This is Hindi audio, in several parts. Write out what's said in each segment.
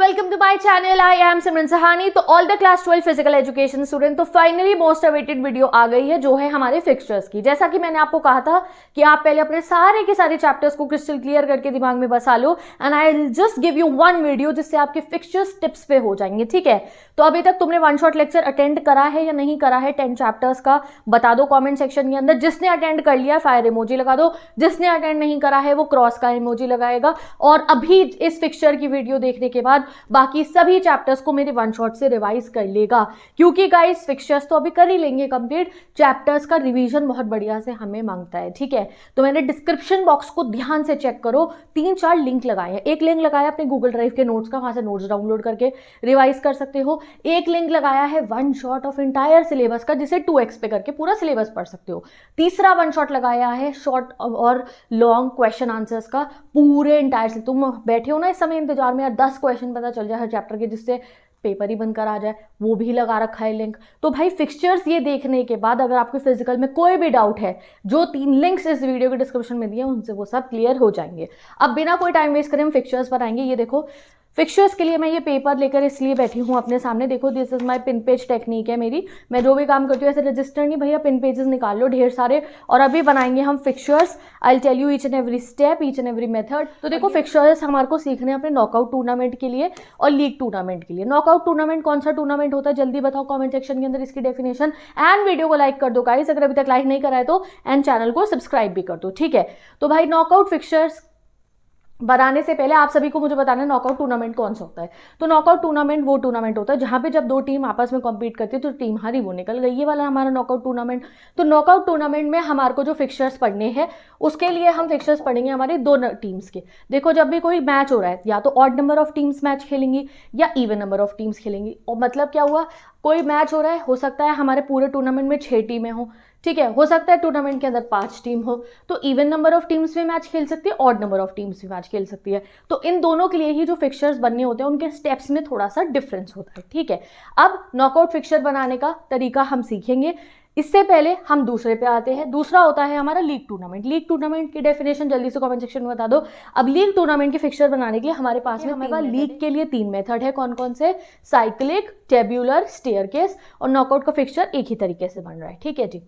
Welcome to my channel. I am Simran Sahani. तो all the class 12 physical education student, तो फाइनली मोस्ट अवेटेड वीडियो आ गई है जो है हमारे फिक्सचर्स की। जैसा कि मैंने आपको कहा था कि आप पहले अपने सारे के सारे चैप्टर्स को क्रिस्टल क्लियर करके दिमाग में बसा लो and I will just give you one video जिससे आपके फिक्सचर्स टिप्स पे हो जाएंगे। ठीक है, तो अभी तक तुमने वन शॉट लेक्चर अटेंड करा है या नहीं करा है 10 चैप्टर्स का, बता दो कॉमेंट सेक्शन के अंदर। जिसने अटेंड कर लिया फायर इमोजी लगा दो, जिसने अटेंड नहीं करा है वो क्रॉस का इमोजी लगाएगा। और अभी इस फिक्सचर की वीडियो देखने के बाद बाकी सभी चैप्टर्स को मेरे वन शॉट से रिवाइज कर लेगा, क्योंकि गाइस फिक्सचर्स तो अभी कर ही लेंगे कंप्लीट, चैप्टर्स का रिवीजन बहुत बढ़िया से हमें मांगता है। ठीक है, तो मैंने डिस्क्रिप्शन बॉक्स को ध्यान से चेक करो, 3-4 लिंक लगाए हैं। एक लिंक लगाया अपने गूगल ड्राइव के नोट्स का, वहां से नोट्स डाउनलोड करके रिवाइज कर सकते हो। एक लिंक लगाया है one shot of entire syllabus का, जिसे 2x पे करके पूरा सिलेबस पढ़ सकते हो। तीसरा वन शॉट लगाया है शॉर्ट और लॉन्ग क्वेश्चन आंसर्स का, पूरे इंटायर से। तुम बैठे हो ना इस समय इंतजार में, यार 10 क्वेश्चन पता चल जाए हर चैप्टर के, जिससे पेपर ही बनकर आ जाए, वो भी लगा रखा है लिंक। तो भाई फिक्सचर्स ये देखने के बाद अगर आपके फिजिकल में कोई भी डाउट है, जो 3 लिंक्स इस वीडियो के डिस्क्रिप्शन में दिए उनसे वो सब क्लियर हो जाएंगे। अब बिना कोई टाइम वेस्ट करें हम फिक्सचर्स पर आएंगे। ये देखो, फिक्सचर्स के लिए मैं ये पेपर लेकर इसलिए बैठी हूँ अपने सामने। देखो, this is my pin page technique है मेरी। मैं जो भी काम करती हूँ ऐसे रजिस्टर नहीं भैया, पिन पेजेस निकाल लो ढेर सारे, और अभी बनाएंगे हम fixtures. I will tell you each and every step, each and every method. तो देखो, फिक्सचर्स हमारे को सीखने अपने नॉकआउट टूर्नामेंट के लिए और लीग टूर्नामेंट के लिए। नॉकआउट टूर्नामेंट कौन सा टूर्नामेंट होता है जल्दी बताओ कॉमेंट सेक्शन के अंदर इसकी डेफिनेशन, एंड वीडियो को लाइक कर दो गाइस अगर अभी तक लाइक नहीं करा है तो, एंड चैनल को सब्सक्राइब भी कर दो। ठीक है, तो भाई नॉकआउट फिक्सचर्स बनाने से पहले आप सभी को मुझे बताना है नॉकआउट टूर्नामेंट कौन सा होता है। तो नॉकआउट टूर्नामेंट वो टूर्नामेंट होता है जहां पे जब 2 टीम आपस में कॉम्पीट करती है तो टीम हारी वो निकल गई, ये वाला हमारा नॉकआउट टूर्नामेंट। तो नॉकआउट टूर्नामेंट में हमारे को जो फिक्सचर्स पढ़ने हैं उसके लिए हम फिक्सचर्स पढ़ेंगे हमारे 2 टीम्स के। देखो, जब भी कोई मैच हो रहा है या तो odd number of teams match खेलेंगी या इवन नंबर ऑफ टीम्स खेलेंगी। और मतलब क्या हुआ, कोई मैच हो रहा है, हो सकता है हमारे पूरे टूर्नामेंट में 6 टीमें हो, ठीक है, हो सकता है टूर्नामेंट के अंदर 5 टीम हो, तो इवन नंबर ऑफ टीम्स भी मैच खेल सकती है, ऑड नंबर ऑफ टीम्स भी मैच खेल सकती है। तो इन दोनों के लिए ही जो फिक्सचर्स बनने होते हैं उनके स्टेप्स में थोड़ा सा डिफरेंस होता है। ठीक है, अब नॉकआउट फिक्सचर बनाने का तरीका हम सीखेंगे। इससे पहले हम दूसरे पे आते हैं। दूसरा होता है हमारा लीग टूर्नामेंट। लीग टूर्नामेंट की डेफिनेशन जल्दी से कमेंट सेक्शन में बता दो। अब लीग टूर्नामेंट के फिक्सचर बनाने के लिए हमारे पास लीग के लिए 3 मेथड है। कौन कौन से? साइक्लिक, टेब्यूलर, स्टेयरकेस, और नॉकआउट का फिक्सचर एक ही तरीके से बन रहा है। ठीक है जी,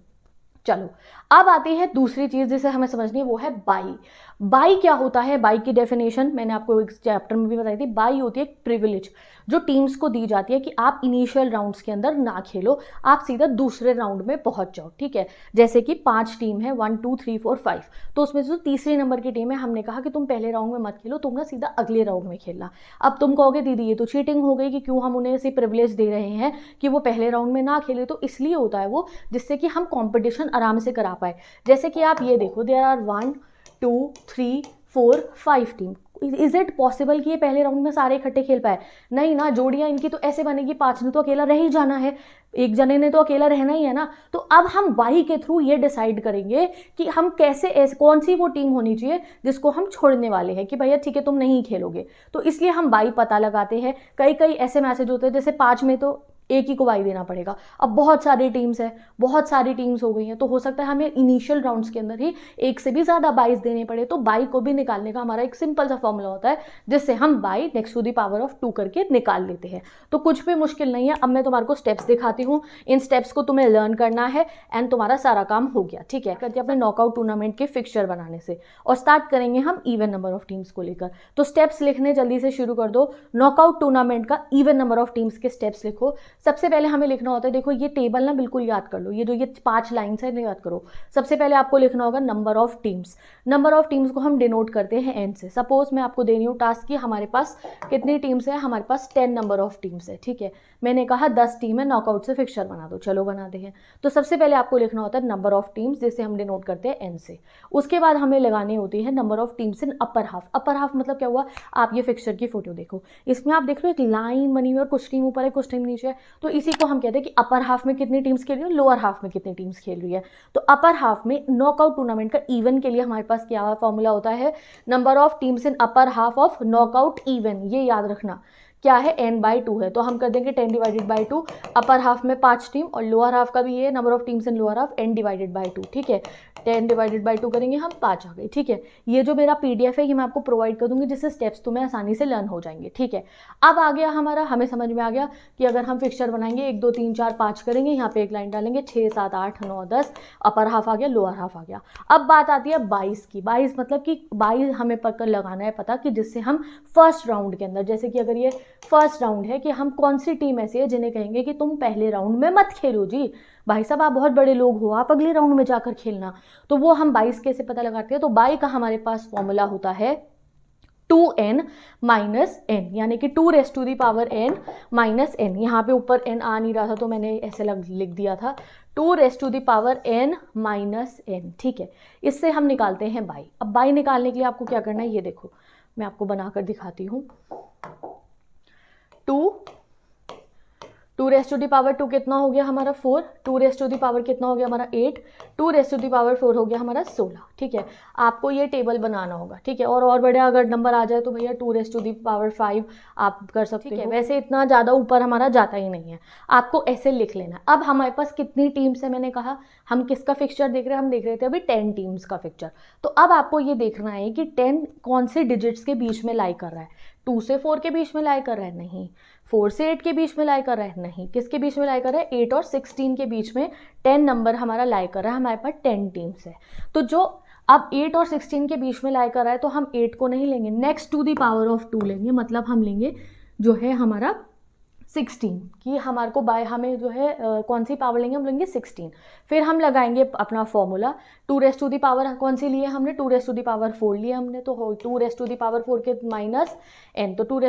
चलो अब आती है दूसरी चीज जिसे हमें समझनी है, वो है बाई। बाई क्या होता है? बाई की डेफिनेशन मैंने आपको एक चैप्टर में भी बताई थी। बाई होती है एक प्रिविलेज जो टीम्स को दी जाती है कि आप इनिशियल राउंड्स के अंदर ना खेलो, आप सीधा दूसरे राउंड में पहुंच जाओ। ठीक है, जैसे कि 5 टीम है, 1 2 3 4 5, तो उसमें से तीसरे नंबर की टीम है, हमने कहा कि तुम पहले राउंड में मत खेलो, तुम ना सीधा अगले राउंड में खेलना। अब तुम कहोगे दीदी ये तो चीटिंग हो गई कि क्यों हम उन्हें ऐसी प्रिविलेज दे रहे हैं कि वो पहले राउंड में ना खेले। तो इसलिए होता है वो, जिससे कि हम कॉम्पिटिशन आराम से करा पाए। जैसे कि आप ये देखो, there are 1 2 3 4 5 team. Is it possible कि ये पहले राउंड में सारे इकट्ठे खेल पाए? नहीं ना, जोड़ियां इनकी तो ऐसे बनेगी, 5 ने तो अकेला रह ही जाना है, एक जने ने तो अकेला रहना ही है ना। तो अब हम बाई के थ्रू ये डिसाइड करेंगे कि हम कैसे, कौन सी वो टीम होनी चाहिए जिसको हम छोड़ने वाले हैं कि भैया ठीक है तुम नहीं खेलोगे। तो इसलिए हम बाई पता लगाते हैं। कई ऐसे मैसेज होते हैं जैसे 5 में तो एक ही को बाई देना पड़ेगा। अब बहुत सारी टीम्स है, बहुत सारी टीम्स हो गई हैं, तो हो सकता है हमें इनिशियल राउंड्स के अंदर ही एक से भी ज़्यादा बाईस देने पड़े। तो बाई को भी निकालने का हमारा एक सिंपल सा फॉर्मूला होता है, जिससे हम by next to the power of 2 करके निकाल लेते हैं। तो कुछ भी मुश्किल नहीं है। अब मैं तुम्हारे को स्टेप्स दिखाती हूँ, इन स्टेप्स को तुम्हें लर्न करना है एंड तुम्हारा सारा काम हो गया। ठीक है, करते अपने नॉकआउट टूर्नामेंट के फिक्सचर बनाने से, और स्टार्ट करेंगे हम इवन नंबर ऑफ टीम्स को लेकर। तो स्टेप्स लिखने जल्दी से शुरू कर दो। नॉकआउट टूर्नामेंट का इवन नंबर ऑफ टीम्स के स्टेप्स लिखो। सबसे पहले हमें लिखना होता है, देखो ये टेबल ना बिल्कुल याद कर लो, ये जो ये 5 लाइन्स है याद करो। सबसे पहले आपको लिखना होगा number of teams. Number of teams को हम डिनोट करते हैं एन से। सपोज मैं आपको दे रही हूँ टास्क कि हमारे पास कितनी टीम्स है, हमारे पास 10 नंबर ऑफ टीम्स है। ठीक है, मैंने कहा 10 टीम है, नॉकआउट से फिक्सचर बना दो। चलो बनाते हैं। तो सबसे पहले आपको लिखना होता है नंबर ऑफ टीम्स, जिसे हम डिनोट करते हैं एन से। उसके बाद हमें लगानी होती है number of teams in upper half. Upper half मतलब क्या हुआ, आप ये फिक्सचर की फोटो देखो, इसमें आप देख लो एक लाइन बनी हुई है और कुछ टीम ऊपर है कुछ टीम नीचे है। तो इसी को हम कहते हैं कि अपर हाफ में कितनी टीम्स खेल रही है, लोअर हाफ में कितनी टीम्स खेल रही है। तो अपर हाफ में नॉकआउट टूर्नामेंट का इवन के लिए हमारे पास क्या फॉर्मूला होता है, number of teams in upper half of knockout even. ये याद रखना क्या है, n/2 है, तो हम कर देंगे 10/2। अपर हाफ में 5 टीम और लोअर हाफ का भी ये number of teams in lower half n/2, ठीक है। 10/2 करेंगे हम, 5 आ गए, ठीक है। ये जो मेरा PDF है ये मैं आपको प्रोवाइड कर दूंगी, जिससे स्टेप्स तुम्हें आसानी से लर्न हो जाएंगे, ठीक है। अब आ गया हमारा, हमें समझ में आ गया कि अगर हम फिक्सचर बनाएंगे 1 2 3 4 5 करेंगे, यहाँ पे एक लाइन डालेंगे, 6 7 8 9 10, अपर हाफ आ गया, लोअर हाफ आ गया। अब बात आती है 22 की। 22 मतलब कि 22 हमें पकड़ लगाना है पता, कि जिससे हम फर्स्ट राउंड के अंदर, जैसे कि अगर ये फर्स्ट राउंड है, कि हम कौन सी टीम ऐसी है जिन्हें कहेंगे कि तुम पहले राउंड में मत खेलो जी, भाई साहब आप बहुत बड़े लोग हो, आप अगले राउंड में जाकर खेलना। तो वो हम 22 कैसे पता लगाते हैं, तो 22 का हमारे पास फॉर्मूला होता है 2n माइनस n, यानी कि 2n माइनस n। यहाँ पे ऊपर n आ नहीं रहा था तो मैंने ऐसे लिख दिया था 2n माइनस n, ठीक है। इससे हम निकालते हैं बाई। अब बाई निकालने के लिए आपको क्या करना है, ये देखो मैं आपको बनाकर दिखाती हूँ। 2 कितना हो गया हमारा 4, 2 कितना हो गया हमारा 8, 2 हो गया हमारा 16, ठीक है। आपको ये टेबल बनाना होगा, ठीक है। और बड़े अगर नंबर आ जाए तो भैया 2 आप कर सकते हो, वैसे इतना ज़्यादा ऊपर हमारा जाता ही नहीं है, आपको ऐसे लिख लेना। अब हमारे पास कितनी टीम्स है, मैंने कहा हम किसका फिक्सचर देख रहे हैं, हम देख रहे थे अभी 10 टीम्स का फिक्सचर। तो अब आपको ये देखना है कि 10 कौन से डिजिट्स के बीच में लाई कर रहा है, 2 से 4 के बीच में लाई कर रहा है, नहीं। 4 से 8 के बीच में लाई कर रहा है, नहीं। किसके बीच में लाई कर रहा है, 8 और 16 के बीच में 10 नंबर हमारा लाई कर रहा है। हमारे पास 10 टीम्स है, तो जो अब 8 और 16 के बीच में लाई कर रहा है, तो हम 8 को नहीं लेंगे, next to the power of 2 लेंगे, मतलब हम लेंगे जो है हमारा 16, कि हमारे को बाय हमें जो है कौन सी पावर लेंगे, हम लेंगे 16। फिर हम लगाएंगे अपना फॉर्मूला, 2 कौन सी लिए हमने, 2 लिए हमने, तो हो 2 के माइनस n, तो 2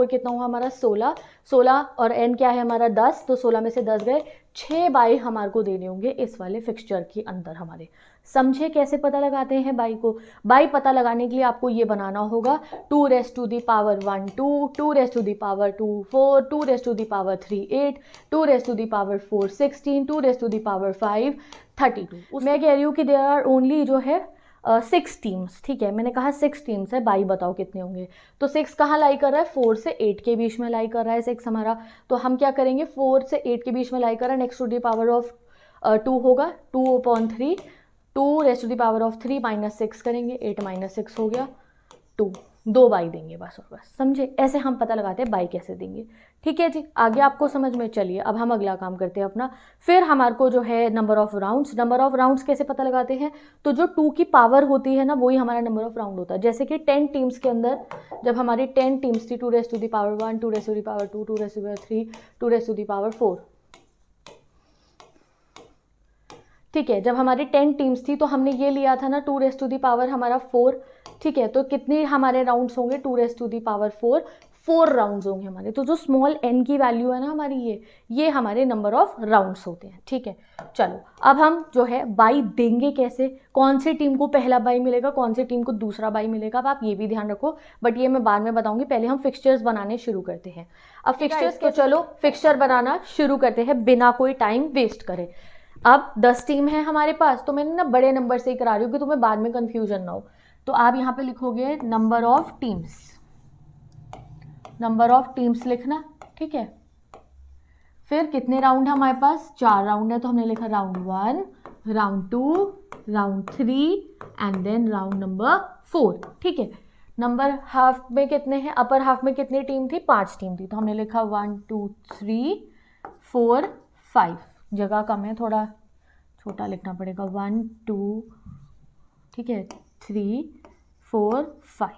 कितना हुआ हमारा 16 और n क्या है हमारा 10, तो 16 में से 10 गए, 6 बाई हमारे को देने होंगे इस वाले फिक्सचर के अंदर हमारे। समझे कैसे पता लगाते हैं बाई को। बाई पता लगाने के लिए आपको ये बनाना होगा 2 2 2 4 2 2 3 8 2 4 16 2 5 32। मैं कह रही हूँ कि देयर आर ओनली जो है 6 टीम्स, ठीक है। मैंने कहा 6 टीम्स है, बाई बताओ कितने होंगे, तो 6 कहाँ लाई कर रहा है, 4 से 8 के बीच में लाई कर रहा है 6 हमारा। तो हम क्या करेंगे, 4 से 8 के बीच में लाई कर रहा है, next to the power of 2 होगा, 2/3, 2 माइनस 6 करेंगे, 8 माइनस 6 हो गया 2, 2 बाई देंगे बस और बस, समझे। ऐसे हम पता लगाते हैं बाई कैसे देंगे, ठीक है जी। आगे आपको समझ में, चलिए अब हम अगला काम करते हैं अपना। फिर हमारे को जो है नंबर ऑफ राउंड्स कैसे पता लगाते हैं, तो जो 2 की पावर होती है ना, वही हमारा नंबर ऑफ राउंड होता है। जैसे कि 10 टीम्स के अंदर जब हमारी 10 टीम्स थी, 2 1 2 2 3 2 4, ठीक है। जब हमारी 10 टीम्स थी तो हमने ये लिया था ना 2 हमारा 4, ठीक है। तो कितने हमारे राउंड्स होंगे, 2 4 राउंड्स होंगे हमारे। तो जो स्मॉल n की वैल्यू है ना हमारी, ये हमारे नंबर ऑफ राउंड्स होते हैं, ठीक है। चलो अब हम जो है बाई देंगे कैसे, कौन सी टीम को पहला बाई मिलेगा, कौन सी टीम को दूसरा बाई मिलेगा, अब आप ये भी ध्यान रखो, बट ये मैं बाद में बताऊंगी। पहले हम फिक्सचर्स बनाने शुरू करते हैं। अब फिक्सचर्स के, चलो फिक्सचर बनाना शुरू करते हैं बिना कोई टाइम वेस्ट करे। अब 10 टीम है हमारे पास, तो मैंने ना बड़े नंबर से ही करा रही हूँ कि तुम्हें बाद में कंफ्यूजन ना हो। तो आप यहाँ पे लिखोगे नंबर ऑफ टीम्स लिखना, ठीक है। फिर कितने राउंड है हमारे पास, 4 राउंड है, तो हमने लिखा round 1, round 2, round 3 and then round number 4, ठीक है। नंबर हाफ में कितने हैं, अपर हाफ में कितनी टीम थी, 5 टीम थी, तो हमने लिखा 1 2 3 4 5, जगह कम है, थोड़ा छोटा लिखना पड़ेगा, 1 2, ठीक है, 3 4 5।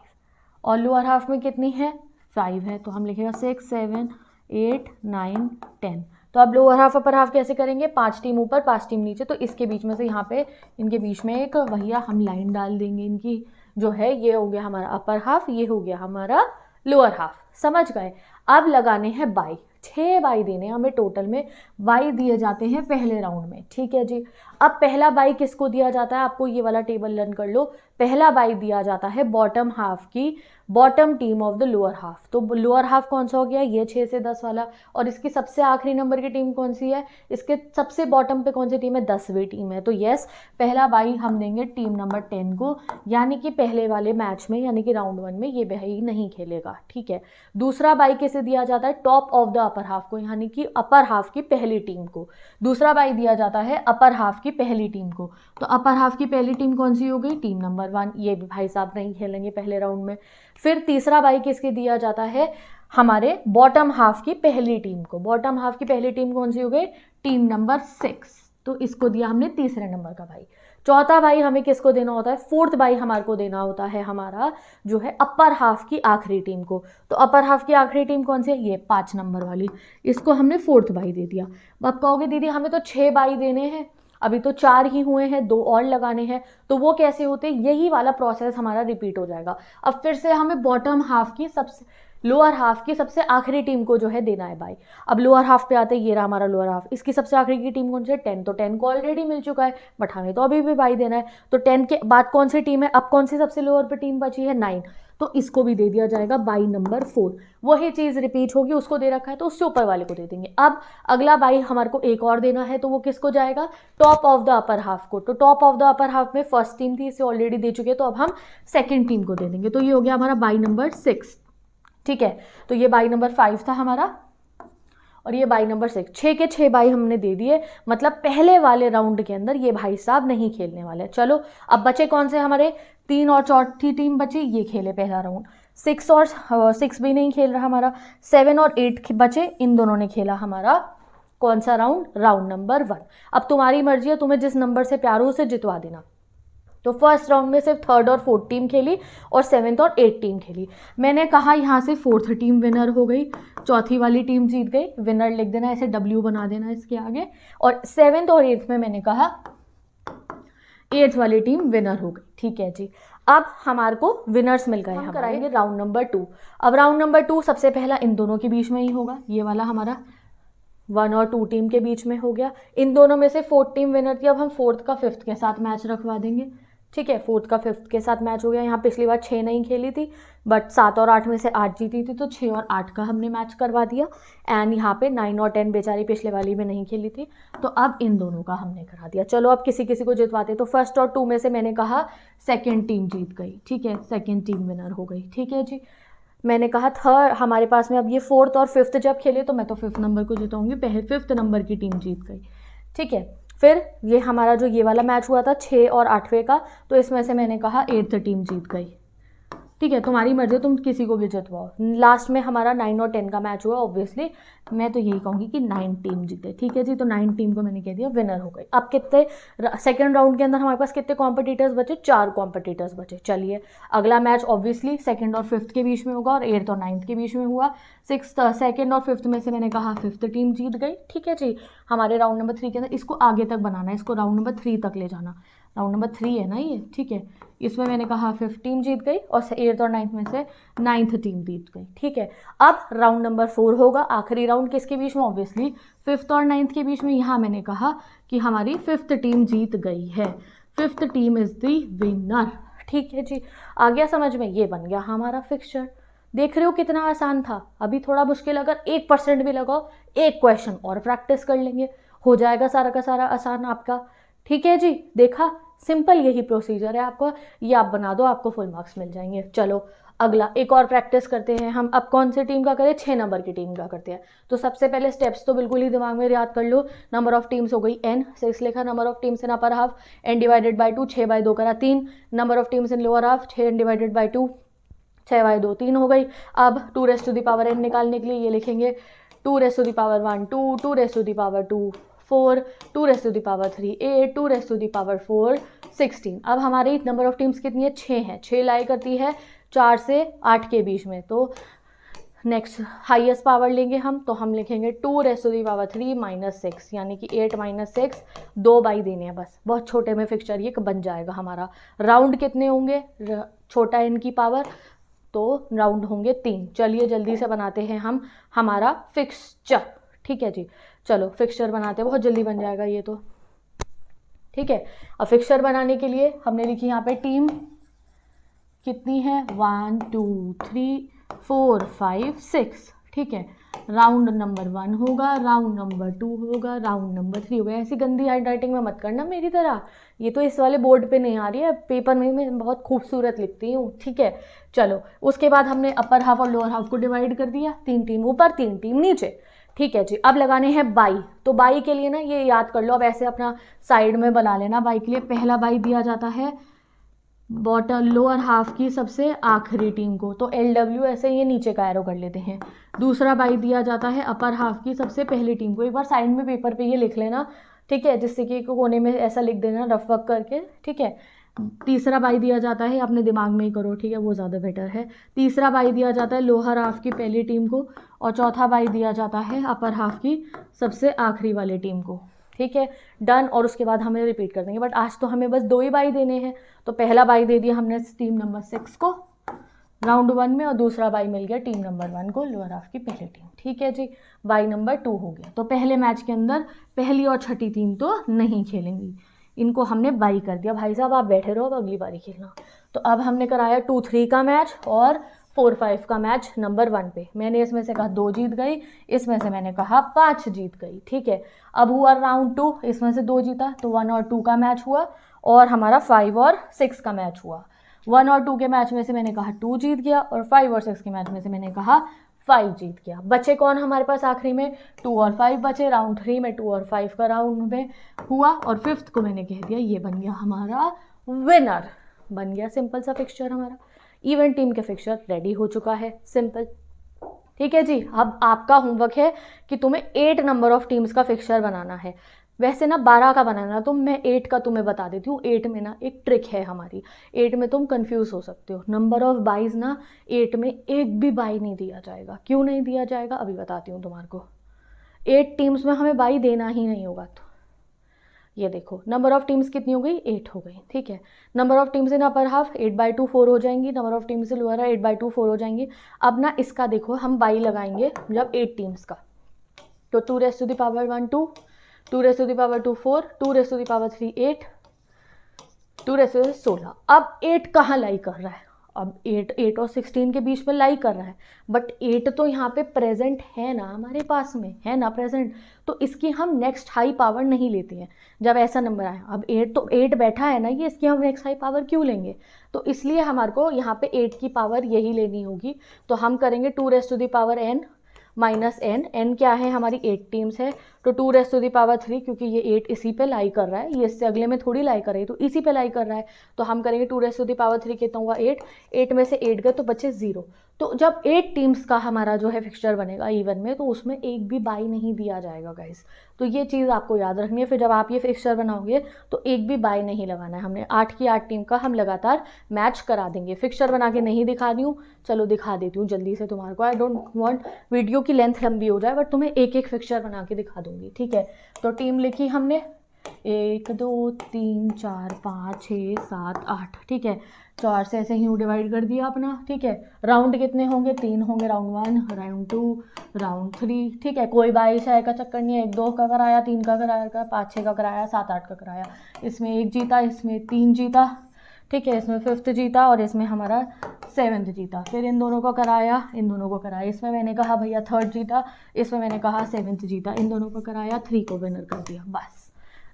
और लोअर हाफ में कितनी है, 5 है, तो हम लिखेगा 6 7 8 9 10। तो अब लोअर हाफ अपर हाफ कैसे करेंगे, 5 टीम ऊपर 5 टीम नीचे, तो इसके बीच में से यहाँ पे इनके बीच में एक भैया हम लाइन डाल देंगे इनकी, जो है ये हो गया हमारा अपर हाफ, ये हो गया हमारा लोअर हाफ, समझ गए। अब लगाने हैं बाई, 6 बाई देने हमें टोटल में, बाई दिए जाते हैं पहले राउंड में, ठीक है जी। अब पहला बाई किसको दिया जाता है, आपको ये वाला टेबल लर्न कर लो। पहला बाई दिया जाता है बॉटम हाफ की, bottom team of the lower half. तो लोअर हाफ कौन सा हो गया, ये 6 से 10 वाला, और इसकी सबसे आखिरी नंबर की टीम कौन सी है, इसके सबसे बॉटम पे कौन सी टीम है, 10वीं टीम है। तो यस, पहला बाई हम देंगे टीम नंबर 10 को, यानी कि पहले वाले मैच में, यानी कि राउंड 1 में ये भाई नहीं खेलेगा, ठीक है। दूसरा बाई किसे दिया जाता है, top of the upper half को, यानी कि अपर हाफ की पहली टीम को। दूसरा बाई दिया जाता है अपर हाफ की पहली टीम को। तो अपर हाफ की पहली टीम कौन सी हो गई, टीम नंबर 1, ये भी भाई साहब नहीं खेलेंगे पहले राउंड में। फिर तीसरा बाई किसके दिया जाता है, हमारे बॉटम हाफ की पहली टीम को। बॉटम हाफ की पहली टीम कौन सी हो गई, टीम नंबर 6, तो इसको दिया हमने तीसरे नंबर का बाई। चौथा बाई हमें किसको देना होता है, फोर्थ बाई हमारे को देना होता है हमारा जो है अपर हाफ की आखिरी टीम को। तो अपर हाफ की आखिरी टीम कौन सी है, ये 5 नंबर वाली, इसको हमने फोर्थ बाई दे दिया। अब कहोगे दीदी हमें तो 6 बाई देने हैं, अभी तो 4 ही हुए हैं, 2 और लगाने हैं, तो वो कैसे होते, यही वाला प्रोसेस हमारा रिपीट हो जाएगा। अब फिर से हमें बॉटम हाफ की सबसे लोअर हाफ की सबसे आखिरी टीम को जो है देना है बाई। अब लोअर हाफ पे आते हैं, ये रहा हमारा लोअर हाफ, इसकी सबसे आखिरी की टीम कौन सी है, 10, तो 10 को ऑलरेडी मिल चुका है, बट हमें तो अभी भी बाई देना है। तो 10 के बाद कौन सी टीम है, अब कौन सी सबसे लोअर पे टीम बची है, 9, तो इसको भी दे दिया जाएगा बाई नंबर 4। वही चीज़ रिपीट होगी, उसको दे रखा है तो उससे ऊपर वाले को दे देंगे। अब अगला बाई हमारे को एक और देना है, तो वो किसको जाएगा, top of the upper half को। तो top of the upper half में फर्स्ट टीम थी, इसे ऑलरेडी दे चुके हैं, तो अब हम सेकेंड टीम को दे देंगे। तो ये हो गया हमारा बाई नंबर 6, ठीक है। तो ये बाई नंबर 5 था हमारा, और ये बाई नंबर 6, 6 के 6 बाई हमने दे दिए, मतलब पहले वाले राउंड के अंदर ये भाई साहब नहीं खेलने वाले। चलो अब बचे कौन से हमारे, 3 और चौथी टीम बची, ये खेले पहला राउंड। 6 भी नहीं खेल रहा हमारा, 7 और 8 बचे, इन दोनों ने खेला हमारा कौन सा राउंड, राउंड नंबर 1। अब तुम्हारी मर्जी है, तुम्हें जिस नंबर से प्यार हो उसे जितवा देना। तो फर्स्ट राउंड में सिर्फ 3rd और 4th टीम खेली, और 7th और 8th टीम खेली। मैंने कहा यहाँ से 4th टीम विनर हो गई, चौथी वाली टीम जीत गई, विनर लिख देना, ऐसे W बना देना इसके आगे। और 7th और 8th में मैंने कहा 8th वाली टीम विनर हो गई, ठीक है जी। अब हमारे को विनर्स मिल गए, हम कराएंगे राउंड नंबर 2। अब राउंड नंबर 2 सबसे पहला इन दोनों के बीच में ही होगा, ये वाला हमारा 1 और 2 टीम के बीच में हो गया। इन दोनों में से 4th टीम विनर थी, अब हम 4th का 5th के साथ मैच रखवा देंगे, ठीक है। 4th का 5th के साथ मैच हो गया। यहाँ पिछली बार 6 नहीं खेली थी, बट 7 और 8 में से 8 जीती थी, तो 6 और 8 का हमने मैच करवा दिया। एंड यहाँ पे 9 और 10 बेचारी पिछले वाली में नहीं खेली थी, तो अब इन दोनों का हमने करा दिया। चलो अब किसी किसी को जितवाते। तो 1st और 2 में से मैंने कहा 2nd टीम जीत गई, ठीक है, 2nd टीम विनर हो गई, ठीक है जी। मैंने कहा थर्ड हमारे पास में, अब ये 4th और 5th जब खेले तो मैं तो 5th नंबर को जिताऊंगी, पहले 5th नंबर की टीम जीत गई, ठीक है। फिर ये हमारा जो ये वाला मैच हुआ था 6 और 8वें का, तो इसमें से मैंने कहा 8th टीम जीत गई, ठीक है। तुम्हारी मर्जी, तुम किसी को भी जितवाओ। लास्ट में हमारा 9 और 10 का मैच हुआ, ऑब्वियसली मैं तो यही कहूँगी कि 9 टीम जीते, ठीक है जी। तो 9 टीम को मैंने कह दिया विनर हो गई। अब कितने सेकंड राउंड के अंदर हमारे पास कितने कॉम्पिटिटर्स बचे, 4 कॉम्पिटिटर्स बचे। चलिए अगला मैच ऑब्वियसली 2nd और 5th के बीच में होगा, और 8th और 9th के बीच में हुआ। 2nd और 5th में से मैंने कहा 5th टीम जीत गई, ठीक है जी। हमारे राउंड नंबर 3 के अंदर इसको आगे तक बनाना है, इसको राउंड नंबर 3 तक ले जाना। राउंड नंबर 3 है ना ये, ठीक है। इसमें मैंने कहा 5th टीम जीत गई, और 8th और 9th में से 9th टीम जीत गई, ठीक है। अब राउंड नंबर 4 होगा, आखिरी राउंड किसके बीच में, ऑब्वियसली 5th और 9th के बीच में। यहाँ मैंने कहा कि हमारी 5th टीम जीत गई है, 5th team is the winner, ठीक है जी। आ गया समझ में, ये बन गया हमारा फिक्सचर। देख रहे हो कितना आसान था। अभी थोड़ा मुश्किल, अगर 1% भी लगाओ, एक क्वेश्चन और प्रैक्टिस कर लेंगे, हो जाएगा सारा का सारा आसान आपका, ठीक है जी। देखा, सिंपल यही प्रोसीजर है आपको, ये आप बना दो, आपको फुल मार्क्स मिल जाएंगे। चलो अगला एक और प्रैक्टिस करते हैं हम। अब कौन सी टीम का करें, 6 नंबर की टीम का करते हैं। तो सबसे पहले स्टेप्स तो बिल्कुल ही दिमाग में याद कर लो। नंबर ऑफ टीम्स हो गई n, 6 लिखा। Number of teams in upper half n divided by 2, 6 by 2 करा 3। Number of teams in lower half 6 divided by 2, 6 by 2 3 हो गई। अब 2 raise to the power n निकालने के लिए ये लिखेंगे 2 raise to the power 1 2, 2 raise to the power 2 4, 2 raise to the power 3 8, 2 raise to the power 4 16। अब हमारी नंबर ऑफ टीम्स कितनी है, 6 है। 6 लाई करती है 4 से 8 के बीच में। तो नेक्स्ट हाईएस्ट पावर लेंगे हम, तो हम लिखेंगे 2 raise to the power 3 minus 6, यानी कि 8 माइनस 6, 2 बाई देने हैं बस। बहुत छोटे में फिक्सचर ये बन जाएगा हमारा। राउंड कितने होंगे, छोटा n की पावर, तो राउंड होंगे 3। चलिए जल्दी से बनाते हैं हम हमारा फिक्सचर, ठीक है जी। चलो फिक्सचर बनाते हैं, बहुत जल्दी बन जाएगा ये तो, ठीक है। अब फिक्सचर बनाने के लिए हमने लिखी यहाँ पे टीम कितनी है, 1 2 3 4 5 6, ठीक है। राउंड नंबर 1 होगा, राउंड नंबर 2 होगा, राउंड नंबर 3 होगा। ऐसी गंदी हैंड राइटिंग में मत करना मेरी तरह, ये तो इस वाले बोर्ड पे नहीं आ रही है, पेपर में मैं बहुत खूबसूरत लिखती हूँ, ठीक है। चलो उसके बाद हमने अपर हाफ और लोअर हाफ को डिवाइड कर दिया, 3 टीम ऊपर 3 टीम नीचे, ठीक है जी। अब लगाने हैं बाई, तो बाई के लिए ना ये याद कर लो, अब ऐसे अपना साइड में बना लेना। बाई के लिए पहला बाई दिया जाता है बॉटम लोअर हाफ की सबसे आखिरी टीम को, तो LW ऐसे ये नीचे का एरो कर लेते हैं। दूसरा बाई दिया जाता है अपर हाफ की सबसे पहली टीम को, एक बार साइड में पेपर पे ये लिख लेना, ठीक है, जिससे कि कोने में ऐसा लिख देना रफ वर्क करके, ठीक है। तीसरा बाई दिया जाता है, अपने दिमाग में ही करो, ठीक है, वो ज़्यादा बेटर है। तीसरा बाई दिया जाता है लोअर हाफ की पहली टीम को, और चौथा बाई दिया जाता है अपर हाफ की सबसे आखिरी वाली टीम को, ठीक है, डन। और उसके बाद हमें रिपीट कर देंगे, बट आज तो हमें बस 2 ही बाई देने हैं, तो पहला बाई दे दिया हमने टीम नंबर 6 को राउंड 1 में, और दूसरा बाई मिल गया टीम नंबर 1 को लोअर हाफ की पहली टीम, ठीक है जी। बाई नंबर 2 हो गया। तो पहले मैच के अंदर पहली और छठी टीम तो नहीं खेलेंगी, इनको हमने बाई कर दिया। भाई साहब आप बैठे रहो, अब अगली बारी खेलना। तो अब हमने कराया 2-3 का मैच और 4-5 का मैच नंबर 1 पे। मैंने इसमें से कहा 2 जीत गई, इसमें से मैंने कहा 5 जीत गई, ठीक है। अब हुआ राउंड 2, इसमें से 2 जीता, तो 1 और 2 का मैच हुआ, और हमारा 5 और 6 का मैच हुआ। 1 और 2 के मैच में से मैंने कहा 2 जीत गया, और 5 और 6 के मैच में से मैंने कहा 5 जीत गया। बचे कौन हमारे पास आखिरी में? 2 और 5 बचे। राउंड 3 में 2 और 5 का राउंड में हुआ, और 5th को मैंने कह दिया ये बन गया हमारा विनर, बन गया सिंपल सा फिक्सचर हमारा। इवेंट टीम के फिक्सचर रेडी हो चुका है, सिंपल, ठीक है जी। अब आपका होमवर्क है कि तुम्हें 8 नंबर ऑफ टीम्स का फिक्सचर बनाना है। वैसे ना 12 का बनाना, तो मैं 8 का तुम्हें बता देती हूँ। 8 में ना एक ट्रिक है हमारी, 8 में तुम कंफ्यूज हो सकते हो। नंबर ऑफ बाइज ना 8 में एक भी बाई नहीं दिया जाएगा। क्यों नहीं दिया जाएगा अभी बताती हूँ तुम्हारे को। 8 टीम्स में हमें बाई देना ही नहीं होगा। तो ये देखो नंबर ऑफ टीम्स कितनी हो गई? 8 हो गई, ठीक है। Number of teams in upper half 8/2 4 हो जाएंगी, number of teams in lower 8/2 4 हो जाएंगी। अब ना इसका देखो हम बाई लगाएंगे जब 8 टीम्स का, तो 2 raised to the power 1 2, 2 raised to the power 2 4, 2 raised to the power 3 8, 2 raised to the 16। अब 8 कहाँ लाई कर रहा है? अब 8 और 16 के बीच में लाई कर रहा है, बट 8 तो यहाँ पे प्रेजेंट है ना, हमारे पास में है ना प्रेजेंट, तो इसकी हम नेक्स्ट हाई पावर नहीं लेते हैं जब ऐसा नंबर आए। अब 8 तो 8 बैठा है ना, ये इसकी हम नेक्स्ट हाई पावर क्यों लेंगे? तो इसलिए हमारे को यहाँ पे 8 की पावर यही लेनी होगी। तो हम करेंगे 2 raised to the power n minus n क्या है? हमारी 8 टीम्स है, तो 2 raised to the power 3, क्योंकि ये 8 इसी पे लाई कर रहा है, ये इससे अगले में थोड़ी लाई कर रही है, तो इसी पे लाई कर रहा है, तो हम करेंगे 2 raised to the power 3 कितना हुआ? 8 में से 8 गए तो बचे 0। तो जब 8 टीम्स का हमारा जो है फिक्सचर बनेगा इवन में, तो उसमें एक भी बाई नहीं दिया जाएगा गाइस। तो ये चीज़ आपको याद रखनी है। फिर जब आप ये फिक्सचर बनाओगे तो एक भी बाई नहीं लगाना है हमने। 8 की 8 टीम का हम लगातार मैच करा देंगे। फिक्सचर बना के नहीं दिखा दी हूँ, चलो दिखा देती हूँ जल्दी से तुम्हारे को। आई डोंट वांट वीडियो की लेंथ लंबी हो जाए, बट तुम्हें एक एक फिक्सचर बना के दिखा दूंगी, ठीक है। तो टीम लिखी हमने 1 2 3 4 5 6 7 8, ठीक है। 4 से ऐसे ही डिवाइड कर दिया अपना, ठीक है। राउंड कितने होंगे? 3 होंगे, राउंड 1 राउंड 2 राउंड 3, ठीक है। कोई बाई शाई का चक्कर नहीं है, 1 2 का कराया, 3 का कराया, 5 6 का कराया, 7 8 का कराया। इसमें 1 जीता, इसमें 3 जीता, ठीक है, इसमें 5th जीता, और इसमें हमारा 7th जीता। फिर इन दोनों को कराया, इन दोनों को कराया, इसमें मैंने कहा भैया 3rd जीता, इसमें मैंने कहा 7th जीता, इन दोनों को कराया, 3 को विनर कर दिया, बस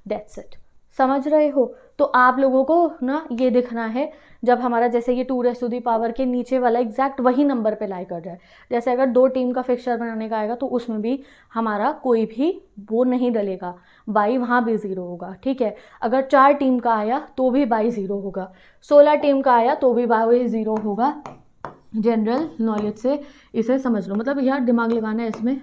दैट्स इट। समझ रहे हो? तो आप लोगों को ना ये दिखना है जब हमारा जैसे ये 2 raised to the power के नीचे वाला एग्जैक्ट वही नंबर पे लाई कर जाए। जैसे अगर 2 टीम का फिक्सचर बनाने का आएगा तो उसमें भी हमारा कोई भी वो नहीं डलेगा, बाई वहाँ भी 0 होगा, ठीक है। अगर 4 टीम का आया तो भी बाई 0 होगा, 16 टीम का आया तो भी बाई 0 होगा। जनरल नॉलेज से इसे समझ लो, मतलब यार दिमाग लगाना है इसमें,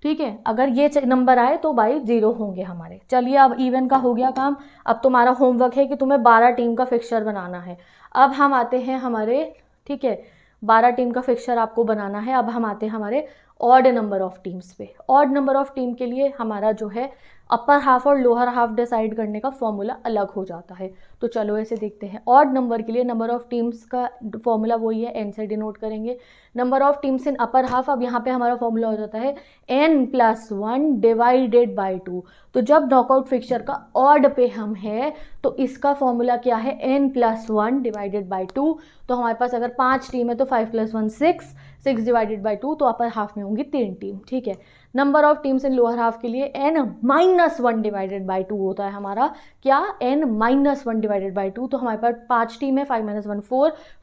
ठीक है। अगर ये नंबर आए तो बाई 0 होंगे हमारे। चलिए अब इवन का हो गया काम। अब तुम्हारा होमवर्क है कि तुम्हें 12 टीम का फिक्सचर बनाना है। अब हम आते हैं हमारे, ठीक है, 12 टीम का फिक्सचर आपको बनाना है। अब हम आते हैं हमारे ऑड नंबर ऑफ टीम्स पे। ऑड नंबर ऑफ टीम के लिए हमारा जो है अपर हाफ और लोअर हाफ डिसाइड करने का फॉर्मूला अलग हो जाता है। तो चलो ऐसे देखते हैं। ऑड नंबर के लिए नंबर ऑफ टीम्स का फॉर्मूला वही है, n से डिनोट करेंगे। Number of teams in upper half, अब यहाँ पे हमारा फॉर्मूला हो जाता है n+1 डिवाइडेड बाई 2। तो जब नॉकआउट फिक्सचर का ऑड पे हम है तो इसका फॉर्मूला क्या है? n+1 divided by 2। तो हमारे पास अगर 5 टीम है तो 5 + 1 6, 6 डिवाइडेड बाई 2, तो अपर हाफ में होंगी 3 टीम, ठीक है। Number of teams in lower half के लिए n-1 डिवाइडेड बाई 2 होता है हमारा, क्या, n-1 डिवाइडेड बाई 2, तो हमारे पास 5 टीम है, 5 - 1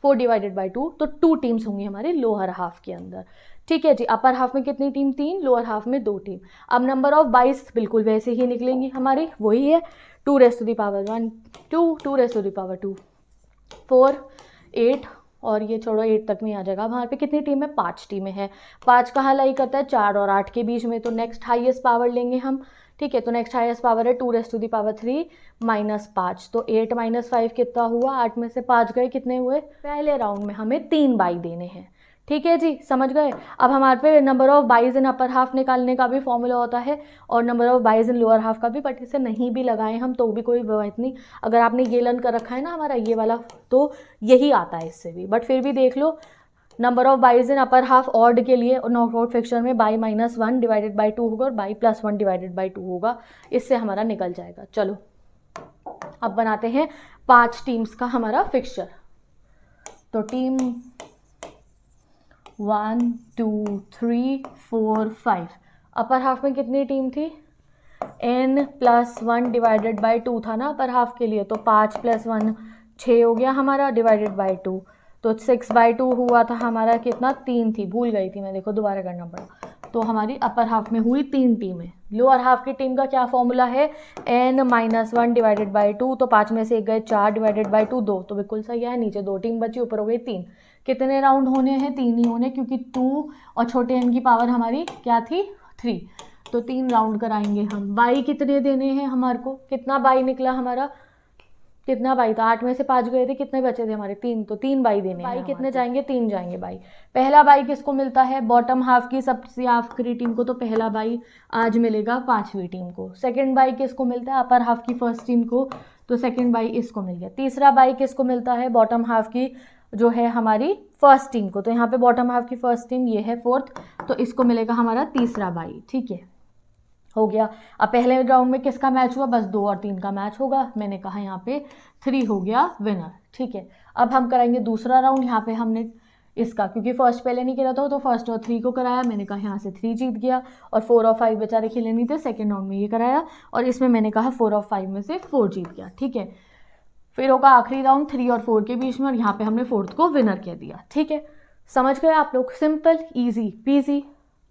4 डिवाइडेड बाई 2, तो 2 टीम्स होंगी हमारे लोअर हाफ के अंदर, ठीक है जी। अपर हाफ में कितनी टीम, 3, लोअर हाफ में 2 टीम। अब नंबर ऑफ बाइस बिल्कुल वैसे ही निकलेंगी हमारी, वही है 2 raise to the power 1 2, 2 raise to the power 2 4 8, और ये छोड़ो 8 तक में आ जाएगा। वहाँ पे कितनी टीम है, 5 टीमें हैं। 5 कहाँ लाई करता है, 4 और 8 के बीच में, तो नेक्स्ट हाईएस्ट पावर लेंगे हम, ठीक है। तो नेक्स्ट हाईएस्ट पावर है 2 रेज़ टू द पावर 3 -5, तो 8 - 5 कितना हुआ, 8 में से 5 गए, कितने हुए, पहले राउंड में हमें 3 बाई देने हैं, ठीक है जी, समझ गए। अब हमारे पे number of byes in upper half निकालने का भी फॉर्मूला होता है और number of byes in lower half का भी, बट इसे नहीं भी लगाएं हम तो भी कोई बात नहीं। अगर आपने ये लर्न कर रखा है ना हमारा ये वाला, तो यही आता है इससे भी, बट फिर भी देख लो। Number of byes in upper half odd के लिए नॉकआउट फिक्सचर में बाई -1 डिवाइडेड बाई 2 होगा और बाई +1 डिवाइडेड बाई 2 होगा, इससे हमारा निकल जाएगा। चलो अब बनाते हैं 5 टीम्स का हमारा फिक्सचर। तो टीम 1 2 3 4 5, अपर हाफ में कितनी टीम थी, n+1 डिवाइडेड बाई 2 था ना अपर हाफ के लिए, तो 5 + 1 6 हो गया हमारा, डिवाइडेड बाई 2, तो 6/2 हुआ था हमारा, कितना, 3 थी, भूल गई थी मैं, देखो दोबारा करना पड़ा। तो हमारी अपर हाफ में हुई 3 टीमें। लोअर हाफ की टीम का क्या फॉर्मूला है, n-1 डिवाइडेड बाई 2, तो 5 में से 1 गए, 4 डिवाइडेड बाई 2 2, तो बिल्कुल सही है। नीचे 2 टीम बची, ऊपर हो गई 3। कितने राउंड होने हैं, 3 ही होने, क्योंकि 2 और छोटे n की पावर हमारी क्या थी, 3, तो 3 राउंड कराएंगे हम। बाई कितने देने हैं हमारे को, कितना बाई निकला हमारा, कितना बाई था, 8 में से 5 गए थे, कितने बचे थे हमारे, 3, तो 3 बाई देने हैं। बाई कितने जाएंगे, 3 जाएंगे बाई। पहला बाई किसको मिलता है, बॉटम हाफ की सबसे आखिरी टीम को, तो पहला बाई आज मिलेगा 5वीं टीम को। सेकंड बाई किसको मिलता है, अपर हाफ की फर्स्ट टीम को, तो सेकंड बाई इसको मिल गया। तीसरा बाई किसको मिलता है, बॉटम हाफ की जो है हमारी फर्स्ट टीम को, तो यहाँ पे बॉटम हाफ की फर्स्ट टीम ये है 4th, तो इसको मिलेगा हमारा तीसरा बाई, ठीक है, हो गया। अब पहले राउंड में किसका मैच हुआ, बस 2 और 3 का मैच होगा, मैंने कहा यहाँ पे 3 हो गया विनर, ठीक है। अब हम कराएंगे दूसरा राउंड, यहाँ पे हमने इसका, क्योंकि फर्स्ट पहले नहीं खेला था तो फर्स्ट और 3 को कराया, मैंने कहा यहाँ से 3 जीत गया, और 4 और 5 बेचारे खेले नहीं थे, सेकेंड राउंड में ये कराया, और इसमें मैंने कहा 4 और 5 में से 4 जीत गया, ठीक है। फिर होगा आखिरी राउंड 3 और 4 के बीच में, और यहाँ पे हमने 4th को विनर कह दिया, ठीक है। समझ गए आप लोग, सिंपल ईजी पीजी,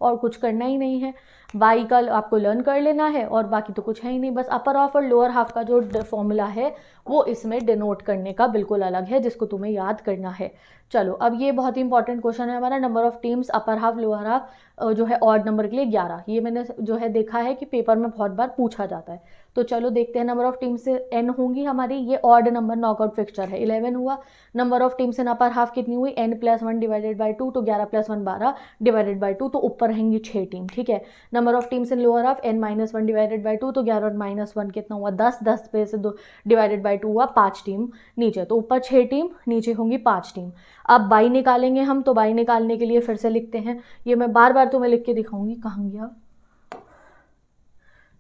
और कुछ करना ही नहीं है। बाई का आपको लर्न कर लेना है और बाकी तो कुछ है ही नहीं, बस अपर हाफ और लोअर हाफ का जो फॉर्मूला है वो इसमें डिनोट करने का बिल्कुल अलग है, जिसको तुम्हें याद करना है। चलो अब ये बहुत ही इंपॉर्टेंट क्वेश्चन है हमारा, number of teams upper half lower half जो है ऑड नंबर के लिए 11। ये मैंने जो है देखा है कि पेपर में बहुत बार पूछा जाता है, तो चलो देखते हैं। नंबर ऑफ टीम्स n होंगी हमारी, ये ऑड नंबर नॉकआउट फिक्सचर है, 11 हुआ। Number of teams in upper half कितनी हुई, n+1 डिवाइडेड बाई 2, तो 11 + 1 12 डिवाइडेड बाई 2, तो ऊपर रहेंगी 6 टीम, ठीक है। Number of teams in lower half n-1 divided by 2, तो 11 और -1 कितना हुआ 10, 10 पे से 2 डिवाइडेड बाई 2 हुआ 5 टीम नीचे, तो ऊपर 6 टीम नीचे होंगी 5 टीम। अब बाई निकालेंगे हम, तो बाई निकालने के लिए फिर से लिखते हैं, ये मैं बार बार तुम्हें लिख के दिखाऊंगी, कहाँ गया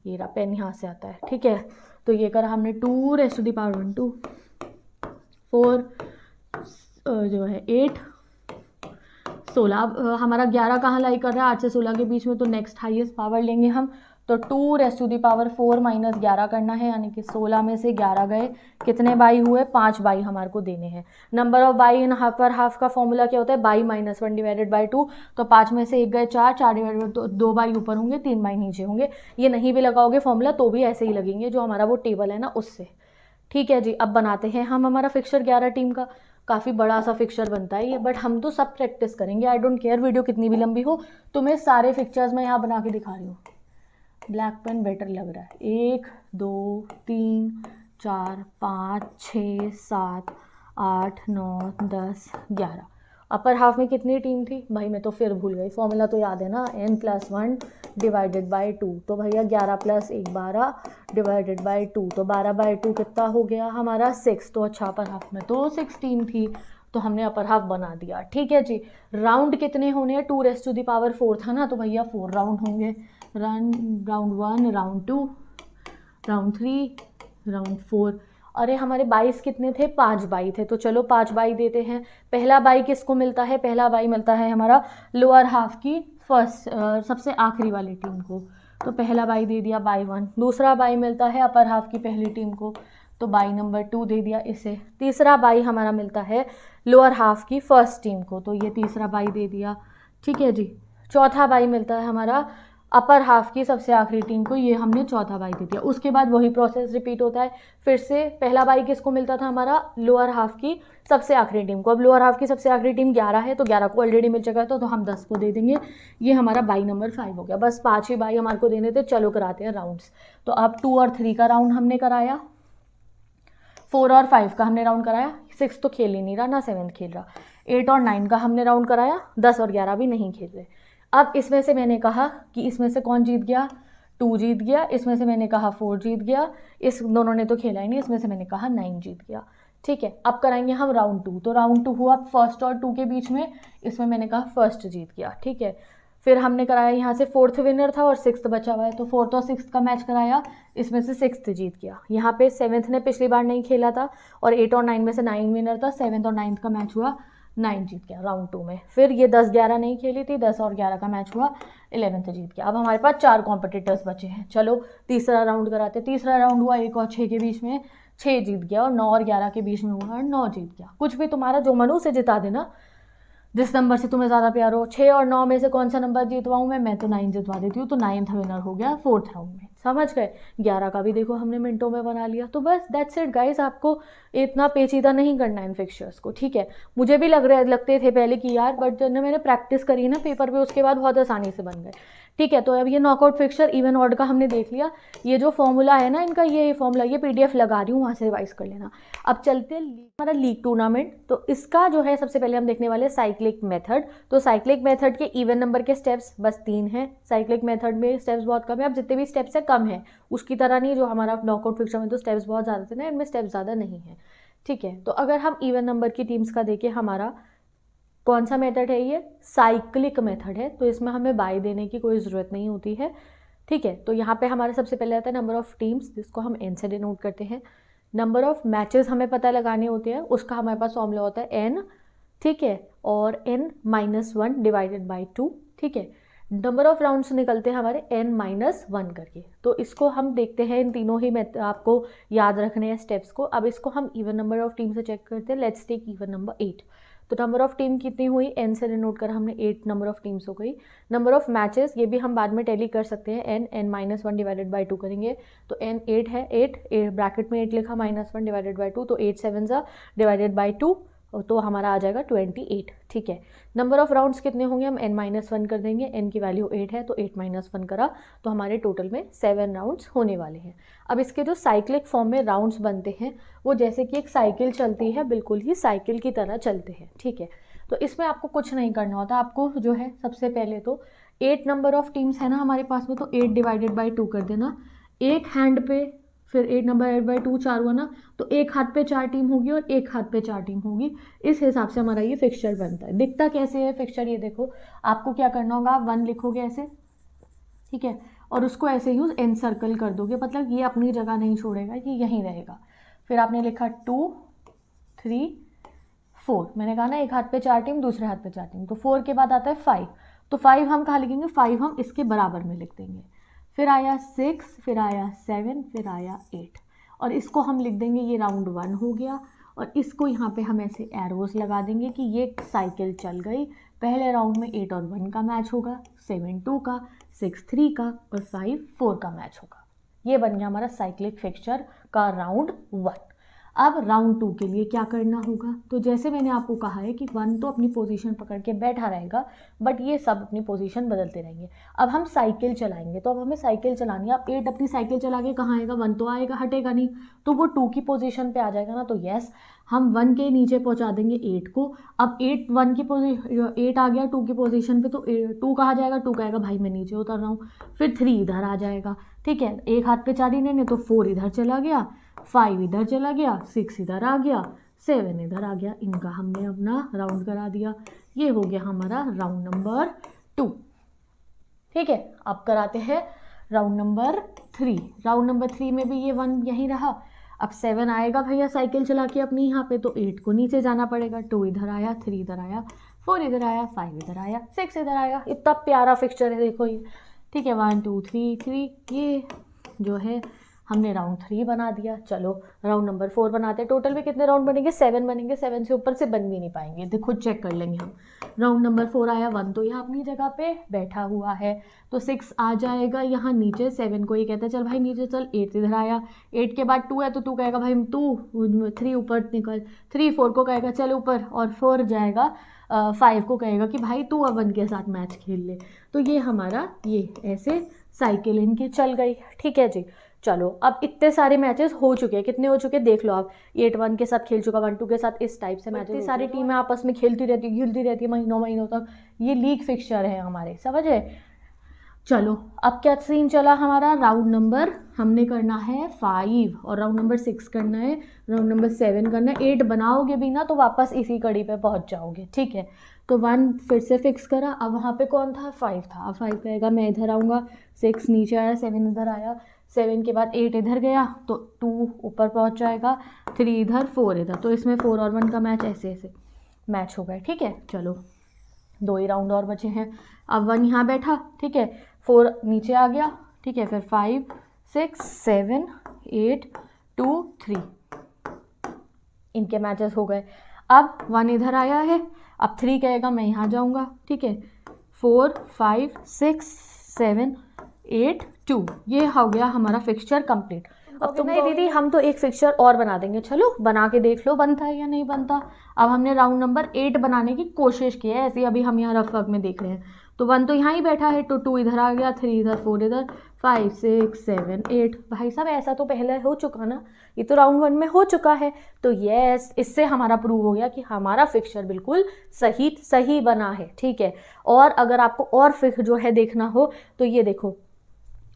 ये रहा, पेन यहाँ से आता है, ठीक है। तो ये करा हमने 2 रेज़ टू द पावर 1 2 4 जो है 8 16, हमारा 11 कहाँ लाई कर रहा है, 8 से 16 के बीच में, तो नेक्स्ट हाईएस्ट पावर लेंगे हम, तो 2 रेज़ टू द पावर 4 - 11 करना है, यानी कि 16 में से 11 गए, कितने बाई हुए, 5 बाई हमारे को देने हैं। Number of by in upper half का फॉर्मूला क्या होता है, बाई -1 डिवाइडेड बाई 2, तो 5 में से 1 गए 4, 4 डिवाइडेड बाई 2 बाई ऊपर होंगे, 3 बाई नीचे होंगे। ये नहीं भी लगाओगे फॉर्मूला तो भी ऐसे ही लगेंगे, जो हमारा वो टेबल है ना उससे, ठीक है जी। अब बनाते हैं हम हमारा फिक्सचर 11 टीम का, काफ़ी बड़ा सा फिक्सचर बनता है ये, बट हम तो सब प्रैक्टिस करेंगे, आई डोंट केयर वीडियो कितनी भी लंबी हो, तुम्हें सारे फिक्सचर्स मैं यहाँ बना के दिखा रही हूँ। ब्लैक पेन बेटर लग रहा है। 1 2 3 4 5 6 7 8 9 10 11। अपर हाफ में कितनी टीम थी भाई, मैं तो फिर भूल गई, फॉर्मूला तो याद है ना, n+1 डिवाइडेड बाई 2, तो भैया 11 + 1 12 डिवाइडेड बाई 2, तो 12/2 कितना हो गया हमारा 6, तो अच्छा अपर हाफ में तो 6 टीम थी, तो हमने अपर हाफ बना दिया, ठीक है जी। राउंड कितने होने हैं, 2 रेज़ टू द पावर 4 था ना, तो भैया 4 राउंड होंगे, राउंड 1 राउंड 2 राउंड 3 राउंड 4, अरे हमारे 22 कितने थे, 5 बाई थे, तो चलो 5 बाई देते हैं। पहला बाई किसको मिलता है, पहला बाई मिलता है हमारा लोअर हाफ की फर्स्ट सबसे आखिरी वाली टीम को, तो पहला बाई दे दिया बाई 1। दूसरा बाई मिलता है अपर हाफ की पहली टीम को, तो बाई नंबर 2 दे दिया इसे। तीसरा बाई हमारा मिलता है लोअर हाफ की फर्स्ट टीम को, तो ये तीसरा बाई दे दिया, ठीक है जी। चौथा बाई मिलता है हमारा अपर हाफ की सबसे आखिरी टीम को, ये हमने चौथा बाई दे दिया। उसके बाद वही प्रोसेस रिपीट होता है फिर से। पहला बाई किसको मिलता था, हमारा लोअर हाफ की सबसे आखिरी टीम को। अब लोअर हाफ की सबसे आखिरी टीम 11 है, तो 11 को ऑलरेडी मिल चुका है, तो हम 10 को दे देंगे। ये हमारा बाई नंबर 5 हो गया। बस 5 ही बाई हमारे को देने थे। चलो कराते हैं राउंड्स। तो अब 2 और 3 का राउंड हमने कराया, 4 और 5 का हमने राउंड कराया, 6 तो खेल ही नहीं रहा, ना 7 खेल रहा। 8 और 9 का हमने राउंड कराया, 10 और 11 भी नहीं खेल रहे। अब इसमें से मैंने कहा कि इसमें से कौन जीत गया, 2 जीत गया। इसमें से मैंने कहा 4 जीत गया, इस दोनों ने तो खेला ही नहीं। इसमें से मैंने कहा 9 जीत गया, ठीक है। अब कराएंगे हम राउंड 2। तो राउंड 2 हुआ फर्स्ट और 2 के बीच में, इसमें मैंने कहा फर्स्ट जीत गया, ठीक है। फिर हमने कराया यहाँ से 4th विनर था और 6th बचा हुआ है, तो 4th और 6th का मैच कराया, इसमें से 6th जीत गया। यहाँ पे 7th ने पिछली बार नहीं खेला था और 8 और 9 में से 9 विनर था, 7th और 9th का मैच हुआ, 9 जीत गया राउंड 2 में। फिर ये 10-11 नहीं खेली थी, 10 और 11 का मैच हुआ, 11th जीत गया। अब हमारे पास 4 कॉम्पिटिटर्स बचे हैं। चलो तीसरा राउंड कराते हैं। तीसरा राउंड हुआ 1 और 6 के बीच में, 6 जीत गया, और 9 और 11 के बीच में हुआ और 9 जीत गया। कुछ भी तुम्हारा जो मनु से जिता देना, जिस नंबर से तुम्हें ज़्यादा प्यार हो। 6 और 9 में से कौन सा नंबर जीतवाऊँ मैं तो 9 जितवा देती हूँ, तो 9th विनर हो गया 4th राउंड में, समझ गए। 11 का भी देखो हमने मिनटों में बना लिया। तो बस दैट्स इट गाइस, आपको इतना पेचीदा नहीं करना इन फिक्चर्स को, ठीक है। मुझे भी लगते थे पहले कि यार, बट जब मैंने प्रैक्टिस करी ना पेपर पे, उसके बाद बहुत आसानी से बन गए, ठीक है। तो अब ये नॉकआउट फिक्चर इवन ऑड का हमने देख लिया। ये जो फॉर्मूला है ना इनका, ये फॉर्मूला, ये PDF लगा रही हूँ, वहाँ से रिवाइज कर लेना। अब चलते हैं हमारा लीग टूर्नामेंट। तो इसका जो है सबसे पहले हम देखने वाले साइक्लिक मेथड। तो साइक्लिक मेथड के इवन नंबर के स्टेप्स बस 3 हैं। साइक्लिक मेथड में स्टेप्स बहुत कम है। अब जितने भी स्टेप्स है कम है, उसकी तरह नहीं जो हमारा नॉकआउट फिक्चर में तो स्टेप्स बहुत ज़्यादा थे ना, इनमें स्टेप्स ज़्यादा नहीं है, ठीक है। तो अगर हम इवन नंबर की टीम्स का देखें, हमारा कौन सा मेथड है, ये साइक्लिक मेथड है। तो इसमें हमें बाई देने की कोई ज़रूरत नहीं होती है, ठीक है। तो यहाँ पे हमारे सबसे पहले आता है नंबर ऑफ़ टीम्स, जिसको हम n से डिनोट करते हैं। नंबर ऑफ़ मैचेस हमें पता लगाने होते हैं, उसका हमारे पास फॉर्मूला होता है n, ठीक है, और n-1 डिवाइडेड बाई 2, ठीक है। नंबर ऑफ़ राउंड्स निकलते हैं हमारे n-1 करके। तो इसको हम देखते हैं, इन तीनों ही आपको याद रखने हैं स्टेप्स को। अब इसको हम इवन नंबर ऑफ़ टीम से चेक करते हैं। Let's take even number 8। तो नंबर ऑफ़ टीम कितनी हुई, n से डिनोट कर हमने 8 नंबर ऑफ़ टीम्स हो गई। नंबर ऑफ़ मैचेस, ये भी हम बाद में टैली कर सकते हैं, n-1 डिवाइडेड बाई 2 करेंगे, तो n 8 है, 8 ब्रैकेट में 8 लिखा, -1 डिवाइडेड बाई 2, तो 8 7 डिवाइडेड बाई 2, तो हमारा आ जाएगा 28, ठीक है। नंबर ऑफ़ राउंड्स कितने होंगे, हम n-1 कर देंगे, n की वैल्यू 8 है, तो 8-1 करा, तो हमारे टोटल में 7 राउंड्स होने वाले हैं। अब इसके जो साइक्लिक फॉर्म में राउंड्स बनते हैं, वो जैसे कि एक साइकिल चलती है, बिल्कुल ही साइकिल की तरह चलते हैं, ठीक है। तो इसमें आपको कुछ नहीं करना होता, आपको जो है सबसे पहले तो 8 नंबर ऑफ़ टीम्स है ना हमारे पास में, तो 8 डिवाइडेड बाई 2 कर देना। एक हैंड पे फिर 8 नंबर 8/2 4 हुआ ना, तो एक हाथ पे 4 टीम होगी और एक हाथ पे 4 टीम होगी। इस हिसाब से हमारा ये फिक्सचर बनता है। दिखता कैसे है फिक्सचर, ये देखो, आपको क्या करना होगा, आप 1 लिखोगे ऐसे, ठीक है, और उसको ऐसे यूज एन सर्कल कर दोगे, मतलब ये अपनी जगह नहीं छोड़ेगा, ये यहीं रहेगा। फिर आपने लिखा 2 3 4, मैंने कहा ना एक हाथ पे 4 टीम, दूसरे हाथ पे 4 टीम, तो 4 के बाद आता है 5, तो 5 हम कहाँ लिखेंगे, 5 हम इसके बराबर में लिख देंगे। फिर आया 6, फिर आया 7, फिर आया 8, और इसको हम लिख देंगे, ये राउंड 1 हो गया। और इसको यहाँ पे हम ऐसे एरोज लगा देंगे कि ये साइकिल चल गई। पहले राउंड में 8 और 1 का मैच होगा, 7 2 का, 6 3 का और 5 4 का मैच होगा। ये बन गया हमारा साइक्लिक फिक्सचर का राउंड 1। अब राउंड 2 के लिए क्या करना होगा, तो जैसे मैंने आपको कहा है कि 1 तो अपनी पोजीशन पकड़ के बैठा रहेगा, बट ये सब अपनी पोजीशन बदलते रहेंगे। अब हम साइकिल चलाएंगे, तो अब हमें साइकिल चलानी है। अब 8 अपनी साइकिल चला के कहाँ आएगा, 1 तो आएगा, हटेगा नहीं, तो वो 2 की पोजीशन पे आ जाएगा ना, तो यस हम 1 के नीचे पहुंचा देंगे 8 को। अब 8 आ गया 2 की पोजीशन पे, तो 2 कहाँ जाएगा, 2 कहेगा भाई मैं नीचे उतर रहा हूँ। फिर 3 इधर आ जाएगा, ठीक है, एक हाथ पे 4 ही नहीं, तो 4 इधर चला गया, 5 इधर चला गया, 6 इधर आ गया, 7 इधर आ गया। इनका हमने अपना राउंड करा दिया। ये हो गया हमारा राउंड नंबर 2, ठीक है। अब कराते हैं राउंड नंबर 3। राउंड नंबर 3 में भी ये 1 यहीं रहा। अब 7 आएगा भैया साइकिल चला के अपनी यहाँ पे, तो 8 को नीचे जाना पड़ेगा। 2 इधर आया, 3 इधर आया, 4 इधर आया, 5 इधर आया, 6 इधर आया। इतना प्यारा फिक्सचर है देखो ये, ठीक है। 1 2 3 3 ये जो है हमने राउंड 3 बना दिया। चलो राउंड नंबर 4 बनाते हैं। टोटल में कितने राउंड बनेंगे? 7 बनेंगे। 7 से ऊपर से बन भी नहीं पाएंगे, तो खुद चेक कर लेंगे हम। राउंड नंबर 4 आया, 1 तो यहाँ अपनी जगह पे बैठा हुआ है, तो 6 आ जाएगा यहाँ नीचे। 7 को ये कहता है चल भाई नीचे चल। 8 इधर आया, 8 के बाद 2 है, तो 2 कहेगा भाई तू 3 ऊपर निकल। 3 4 को कहेगा चल ऊपर, और 4 जाएगा 5 को कहेगा कि भाई तू अब 1 के साथ मैच खेल ले। तो ये हमारा ये ऐसे साइकिल इनकी चल गई, ठीक है जी। चलो अब इतने सारे मैचेस हो चुके हैं, कितने हो चुके हैं देख लो आप। 8 1 के साथ खेल चुका, 1 2 के साथ, इस टाइप से मैचेस। इतनी सारी टीमें आपस में खेलती रहती है महीनों तक। ये लीग फिक्सचर है हमारे, समझे। चलो अब क्या सीन चला हमारा, राउंड नंबर हमने करना है 5 और राउंड नंबर 6 करना है, राउंड नंबर 7 करना है। 8 बनाओगे भी ना तो वापस इसी कड़ी पे पहुंच जाओगे, ठीक है। तो 1 फिर से फिक्स करा, अब वहाँ पे कौन था? 5 था। अब 5 कहेगा मैं इधर आऊँगा, 6 नीचे आया, 7 इधर आया, 7 के बाद 8 इधर गया, तो 2 ऊपर पहुँच जाएगा, 3 इधर, 4 इधर। तो इसमें 4 और 1 का मैच ऐसे ऐसे मैच हो गए, ठीक है। चलो 2 ही राउंड और बचे हैं। अब 1 यहाँ बैठा, ठीक है, 4 नीचे आ गया, ठीक है, फिर 5 6 7 8 2 3 इनके मैचेस हो गए। अब 1 इधर आया है, अब 3 कहेगा मैं यहाँ जाऊँगा, ठीक है, 4 5 6 7 8 2 ये हो गया हमारा फिक्सचर कंप्लीट। अब तुम नहीं दीदी हम तो एक फिक्सचर और बना देंगे, चलो बना के देख लो बनता है या नहीं बनता। अब हमने राउंड नंबर 8 बनाने की कोशिश की है, ऐसे अभी हम यहाँ रफ वर्क में देख रहे हैं। तो 1 तो यहाँ ही बैठा है, तो 2 इधर आ गया, 3 इधर, 4 इधर, 5 6 7 8। भाई साहब ऐसा तो पहले हो चुका ना, ये तो राउंड 1 में हो चुका है। तो यस, इससे हमारा प्रूव हो गया कि हमारा फिक्सचर बिल्कुल सही बना है, ठीक है। और अगर आपको और फिक्स जो है देखना हो तो ये देखो,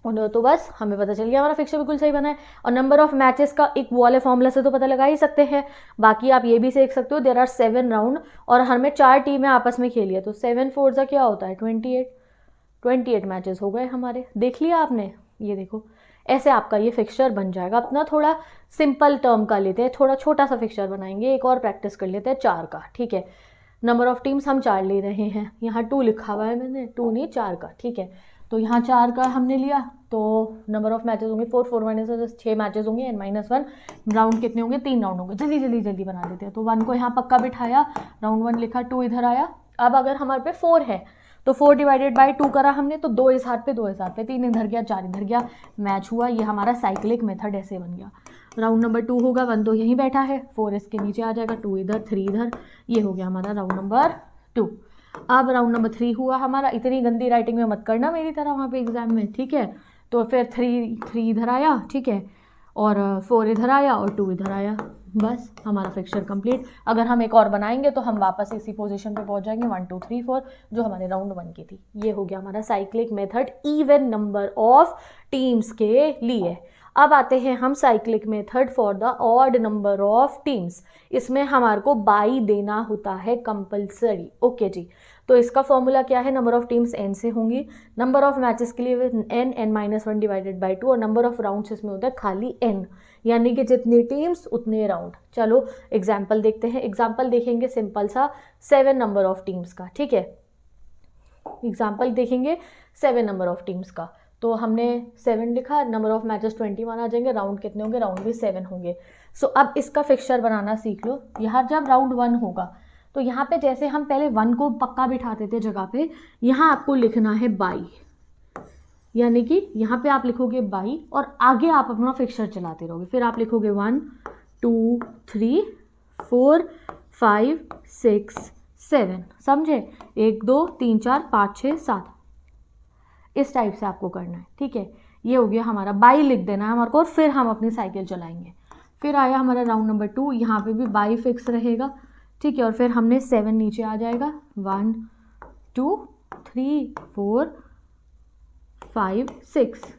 तो बस हमें पता चल गया हमारा फिक्सचर बिल्कुल सही बना है। और नंबर ऑफ मैचेस का एक वो वाले फॉर्मूला से तो पता लगा ही सकते हैं। बाकी आप ये भी देख सकते हो, देयर आर 7 राउंड और हमें 4 टीमें आपस में खेली है, तो 7 4 सा क्या होता है 28 मैचेस हो गए हमारे। देख लिया आपने, ये देखो ऐसे आपका ये फिक्सचर बन जाएगा। अपना थोड़ा सिंपल टर्म का लेते हैं, थोड़ा छोटा सा फिक्सचर बनाएंगे, एक और प्रैक्टिस कर लेते हैं 4 का, ठीक है। नंबर ऑफ टीम्स हम 4 ले रहे हैं, यहाँ 2 लिखा हुआ है मैंने, 2 नहीं 4 का, ठीक है। तो यहाँ 4 का हमने लिया, तो नंबर ऑफ मैचेस होंगे 4 4 माइनस 6 मैचेस होंगे, n-1 राउंड कितने होंगे 3 राउंड होंगे। जल्दी बना देते हैं। तो 1 को यहाँ पक्का बिठाया, राउंड 1 लिखा, 2 इधर आया। अब अगर हमारे पे 4 है तो 4 डिवाइडेड बाई 2 करा हमने, तो 2 इस हाथ पे 2 इस हाथ पे, 3 इधर गया 4 इधर गया, मैच हुआ। ये हमारा साइक्लिक मेथड ऐसे बन गया। राउंड नंबर 2 होगा, 1 तो यहीं बैठा है, 4 इसके नीचे आ जाएगा, 2 इधर 3 इधर, ये हो गया हमारा राउंड नंबर 2। अब राउंड नंबर 3 हुआ हमारा, इतनी गंदी राइटिंग में मत करना मेरी तरह वहाँ पे एग्जाम में, ठीक है। तो फिर 3 इधर आया, ठीक है, और 4 इधर आया और 2 इधर आया, बस हमारा फिक्सचर कंप्लीट। अगर हम एक और बनाएंगे तो हम वापस इसी पोजीशन पे पहुंच जाएंगे 1 2 3 4 जो हमारे राउंड 1 की थी। ये हो गया हमारा cyclic method even number of teams के लिए। अब आते हैं हम cyclic method for the odd number of teams. इसमें हमारे को बाई देना होता है कंपल्सरी, ओके जी। तो इसका फॉर्मूला क्या है, नंबर ऑफ टीम्स n से होंगी, नंबर ऑफ मैचेस के लिए n-1 डिवाइडेड बाई 2, और नंबर ऑफ राउंड्स इसमें होता है खाली n, यानी कि जितनी टीम्स उतने राउंड। चलो एग्जाम्पल देखते हैं। एग्जाम्पल देखेंगे सिंपल सा 7 नंबर ऑफ टीम्स का, ठीक है। एग्जाम्पल देखेंगे 7 नंबर ऑफ टीम्स का, तो हमने 7 लिखा, नंबर ऑफ मैचेस 21 आ जाएंगे, राउंड कितने होंगे, राउंड भी 7 होंगे। सो अब इसका फिक्सचर बनाना सीख लो। यहाँ जब राउंड 1 होगा तो यहाँ पे जैसे हम पहले 1 को पक्का बिठाते थे जगह पे, यहाँ आपको लिखना है बाई, यानी कि यहाँ पे आप लिखोगे बाई और आगे आप अपना फिक्सचर चलाते रहोगे। फिर आप लिखोगे 1 2 3 4 5 6 7, समझे, 1 2 3 4 5 6 7, इस टाइप से आपको करना है, ठीक है। ये हो गया हमारा, बाई लिख देना है हमारे को, और फिर हम अपनी साइकिल चलाएंगे। फिर आया हमारा राउंड नंबर 2, यहाँ पे भी बाई फिक्स रहेगा, ठीक है। और फिर हमने 7 नीचे आ जाएगा, 1 2 3 4 5 6।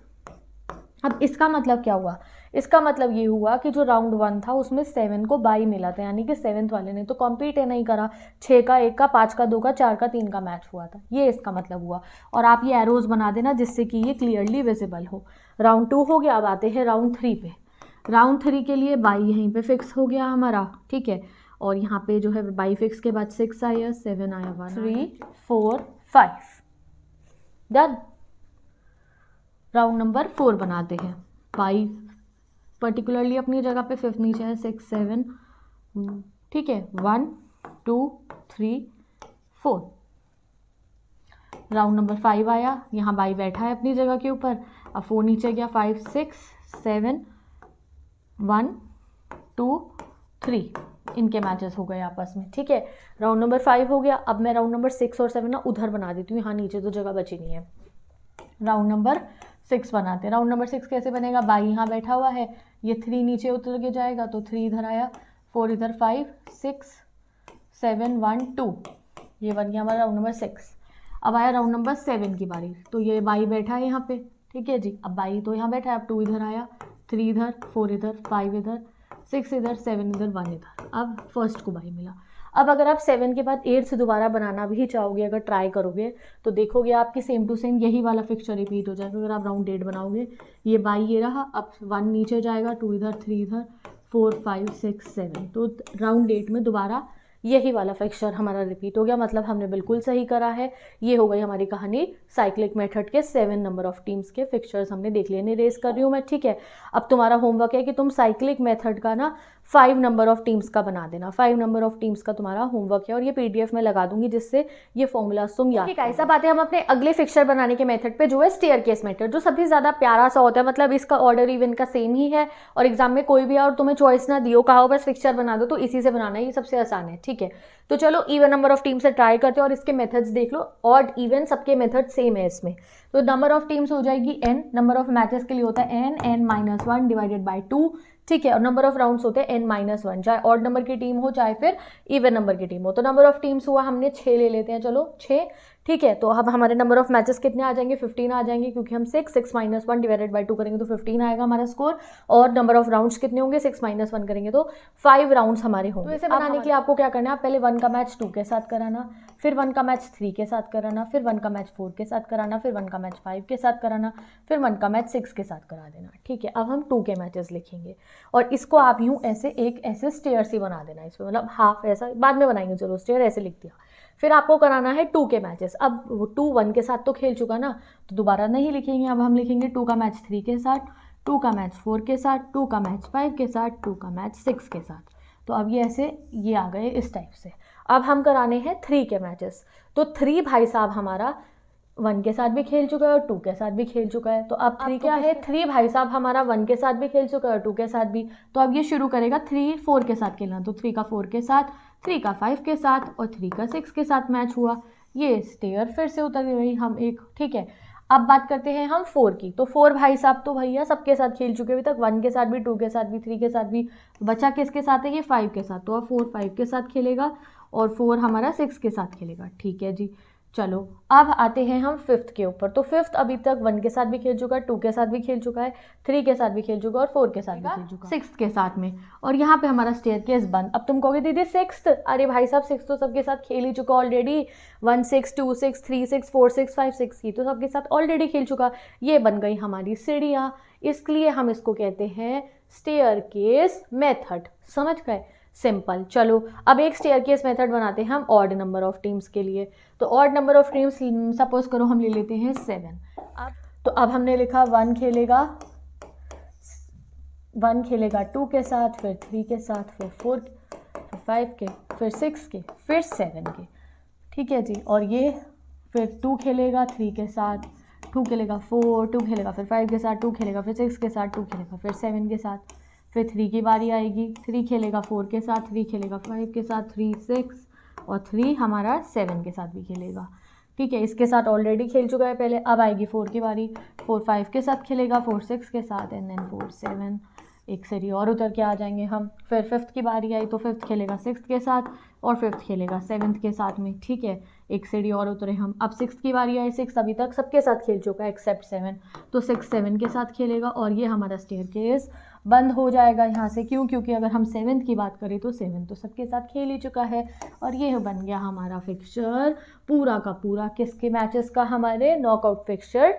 अब इसका मतलब क्या हुआ, इसका मतलब ये हुआ कि जो राउंड 1 था उसमें 7 को बाई मिला था, यानी कि 7th वाले ने तो कॉम्पीट नहीं करा। 6 का 1 का 5 का 2 का 4 का 3 का मैच हुआ था, ये इसका मतलब हुआ। और आप ये एरोज बना देना जिससे कि ये क्लियरली विजिबल हो। राउंड 2 हो गया। अब आते हैं राउंड 3 पे। राउंड 3 के लिए बाई यहीं पे फिक्स हो गया हमारा, ठीक है। और यहाँ पे जो है बाई फिक्स के बाद 6 आया, 7 आया, 1 3 4 5 डन। राउंड नंबर 4 बनाते हैं। बाई पर्टिकुलरली अपनी जगह पे, 5 नीचे है, 6 7, ठीक है, 1 2 3 4। राउंड नंबर 5 आया, यहाँ बाई बैठा है अपनी जगह के ऊपर, अब 4 नीचे गया, 5 6 7 1 2 3, इनके मैचेस हो गए आपस में, ठीक है। राउंड नंबर 5 हो गया। अब मैं राउंड नंबर 6 और 7 ना उधर बना देती हूँ, यहाँ नीचे तो जगह बची नहीं है। राउंड नंबर 6 बनाते हैं। राउंड नंबर 6 कैसे बनेगा, बाई यहाँ बैठा हुआ है, ये 3 नीचे उतर के जाएगा तो 3 इधर आया, 4 इधर, 5 6 7 1 2, ये बन गया हमारा राउंड नंबर 6। अब आया राउंड नंबर 7 की बारी, तो ये बाई बैठा है यहाँ पे, ठीक है जी। अब बाई तो यहाँ बैठा है, अब 2 इधर आया, 3 इधर, 4 इधर, 5 इधर, 6 इधर, 7 इधर, 1 इधर। अब फर्स्ट को बाई मिला। अब अगर आप 7 के बाद 8 से दोबारा बनाना भी चाहोगे, अगर ट्राई करोगे तो देखोगे आपकी सेम टू सेम यही वाला फिक्सचर रिपीट हो जाएगा। अगर आप राउंड 8 बनाओगे, ये बाई ये रहा, अब 1 नीचे जाएगा, 2 इधर, 3 इधर, 4 5 6 7, तो राउंड 8 में दोबारा यही वाला फिक्सचर हमारा रिपीट हो गया। मतलब हमने बिल्कुल सही करा है। ये हो गई हमारी कहानी साइक्लिक मेथड के 7 नंबर ऑफ टीम्स के फिक्सचर्स हमने देख लिए। रेस कर रही हूँ मैं, ठीक है। अब तुम्हारा होमवर्क है कि तुम साइक्लिक मेथड का ना 5 नंबर ऑफ टीम्स का बना देना। 5 नंबर ऑफ टीम्स का तुम्हारा होमवर्क है और ये PDF में लगा दूंगी, जिससे ये फॉर्मूलाज तुम याद। ठीक है, ऐसा बात है। हम अपने अगले फिक्सचर बनाने के मेथड पे, जो है स्टेयरकेस मेथड, जो सबसे ज्यादा प्यारा सा होता है। मतलब इसका ऑर्डर इवन का सेम ही है और एग्जाम में कोई भी और तुम्हें चॉइस ना दियो, कहा हो बस फिक्सचर बना दो, तो इसी से बनाना है, ये सबसे आसान है, ठीक है। तो चलो इवन नंबर ऑफ टीम से ट्राई करते हैं और इसके मेथड्स देख लो। ऑड इवन सबके मेथड सेम है इसमें। तो नंबर ऑफ टीम्स हो जाएगी n, नंबर ऑफ मैचेस के लिए होता है n-1 डिवाइडेड बाय 2, ठीक है। और नंबर ऑफ राउंड्स होते हैं n-1, चाहे ऑड नंबर की टीम हो चाहे फिर इवन नंबर की टीम हो। तो नंबर ऑफ टीम्स हुआ, हमने 6 ले लेते हैं, चलो 6, ठीक है। तो अब हमारे नंबर ऑफ मैचेस कितने आ जाएंगे, 15 आ जाएंगे, क्योंकि हम 6 - 1 डिवाइडेड बाय 2 करेंगे तो 15 आएगा हमारा स्कोर। और नंबर ऑफ राउंड्स कितने होंगे, 6 - 1 करेंगे तो 5 राउंड्स हमारे होंगे। तो इसे बनाने के लिए आपको क्या करना है, पहले 1 का मैच 2 के साथ कराना, फिर 1 का मैच 3 के साथ कराना, फिर 1 का मैच 4 के साथ कराना, फिर 1 का मैच 5 के साथ कराना, फिर 1 का मैच 6 के साथ करा देना, ठीक है। अब हम 2 के मैचेस लिखेंगे और इसको आप यूँ ऐसे स्टेयर से बना देना इसमें, मतलब हाफ ऐसा बाद में बनाएंगे, चलो स्टेयर ऐसे लिख दिया। फिर आपको कराना है 2 के मैचेस। अब 2 1 के साथ तो खेल चुका ना, तो दोबारा नहीं लिखेंगे। अब हम लिखेंगे 2 का मैच 3 के साथ, 2 का मैच 4 के साथ, 2 का मैच 5 के साथ, 2 का मैच 6 के साथ। तो अब ये ऐसे ये आ गए इस टाइप से। अब हम कराने हैं 3 के मैचेस। तो 3 भाई साहब हमारा 1 के साथ भी खेल चुका है और 2 के साथ भी खेल चुका है। तो अब 3 क्या है, 3 भाई साहब हमारा 1 के साथ भी खेल चुका है और 2 के साथ भी। तो अब ये शुरू करेगा 3 4 के साथ खेलना, तो 3 का 4 के साथ, 3 का 5 के साथ और 3 का 6 के साथ मैच हुआ। ये स्टेयर फिर से उतर गई हम एक, ठीक है। अब बात करते हैं हम 4 की। तो 4 भाई साहब तो भैया सबके साथ खेल चुके अभी तक, 1 के साथ भी, 2 के साथ भी, 3 के साथ भी। बचा किसके साथ है, ये 5 के साथ। तो अब 4 5 के साथ खेलेगा और 4 हमारा 6 के साथ खेलेगा, ठीक है जी। चलो अब आते हैं हम 5th के ऊपर। तो 5th अभी तक 1 के साथ भी खेल चुका है, 2 के साथ भी खेल चुका है, 3 के साथ भी खेल चुका है और 4 के साथ भी खेल चुका है, 6th के साथ में। और यहाँ पे हमारा स्टेयरकेस बंद। अब तुम कहोगे दीदी 6th, अरे भाई साहब 6th तो सबके साथ खेल ही चुका ऑलरेडी। 1 6 2 6 3 6 4 6 5 6, ये तो सबके साथ ऑलरेडी खेल चुका। ये बन गई हमारी सीढ़ियाँ, इसलिए हम इसको कहते हैं स्टेयरकेस मेथड। समझ गए, सिंपल। चलो अब एक स्टेयरकेस मेथड बनाते हैं हम ऑड नंबर ऑफ टीम्स के लिए। तो odd number of teams suppose करो हम ले लेते हैं 7। तो अब हमने लिखा 1 खेलेगा 2 के साथ, फिर 3 के साथ, फिर 4, फिर 5 के, फिर 6 के, फिर 7 के, ठीक है जी। और ये फिर 2 खेलेगा 3 के साथ, 2 खेलेगा 4, 2 खेलेगा फिर 5 के साथ, 2 खेलेगा फिर 6 के साथ, 2 खेलेगा फिर 7 के साथ, फिर 3 की बारी आएगी, 3 खेलेगा 4 के साथ, 3 खेलेगा 5 के साथ, 3 6 और 3 हमारा 7 के साथ भी खेलेगा, ठीक है। इसके साथ ऑलरेडी खेल चुका है पहले। अब आएगी 4 की बारी, 4 5 के साथ खेलेगा, 4 6 के साथ एंड देन 4 7, एक सीढ़ी और उतर के आ जाएंगे हम। फिर 5th की बारी आई तो 5th खेलेगा 6th के साथ और 5th खेलेगा 7th के साथ में, ठीक है। एक सीढ़ी और उतरे हम। अब 6th की बारी आई, 6 अभी तक सबके साथ खेल चुका है एक्सेप्ट 7, तो 6 7 के साथ खेलेगा और ये हमारा स्टेयरकेस बंद हो जाएगा यहाँ से। क्यों, क्योंकि अगर हम 7th की बात करें तो 7 तो सबके साथ खेल ही चुका है। और ये बन गया हमारा फिक्सचर पूरा का पूरा किसके मैचेस का, हमारे नॉकआउट फिक्सचर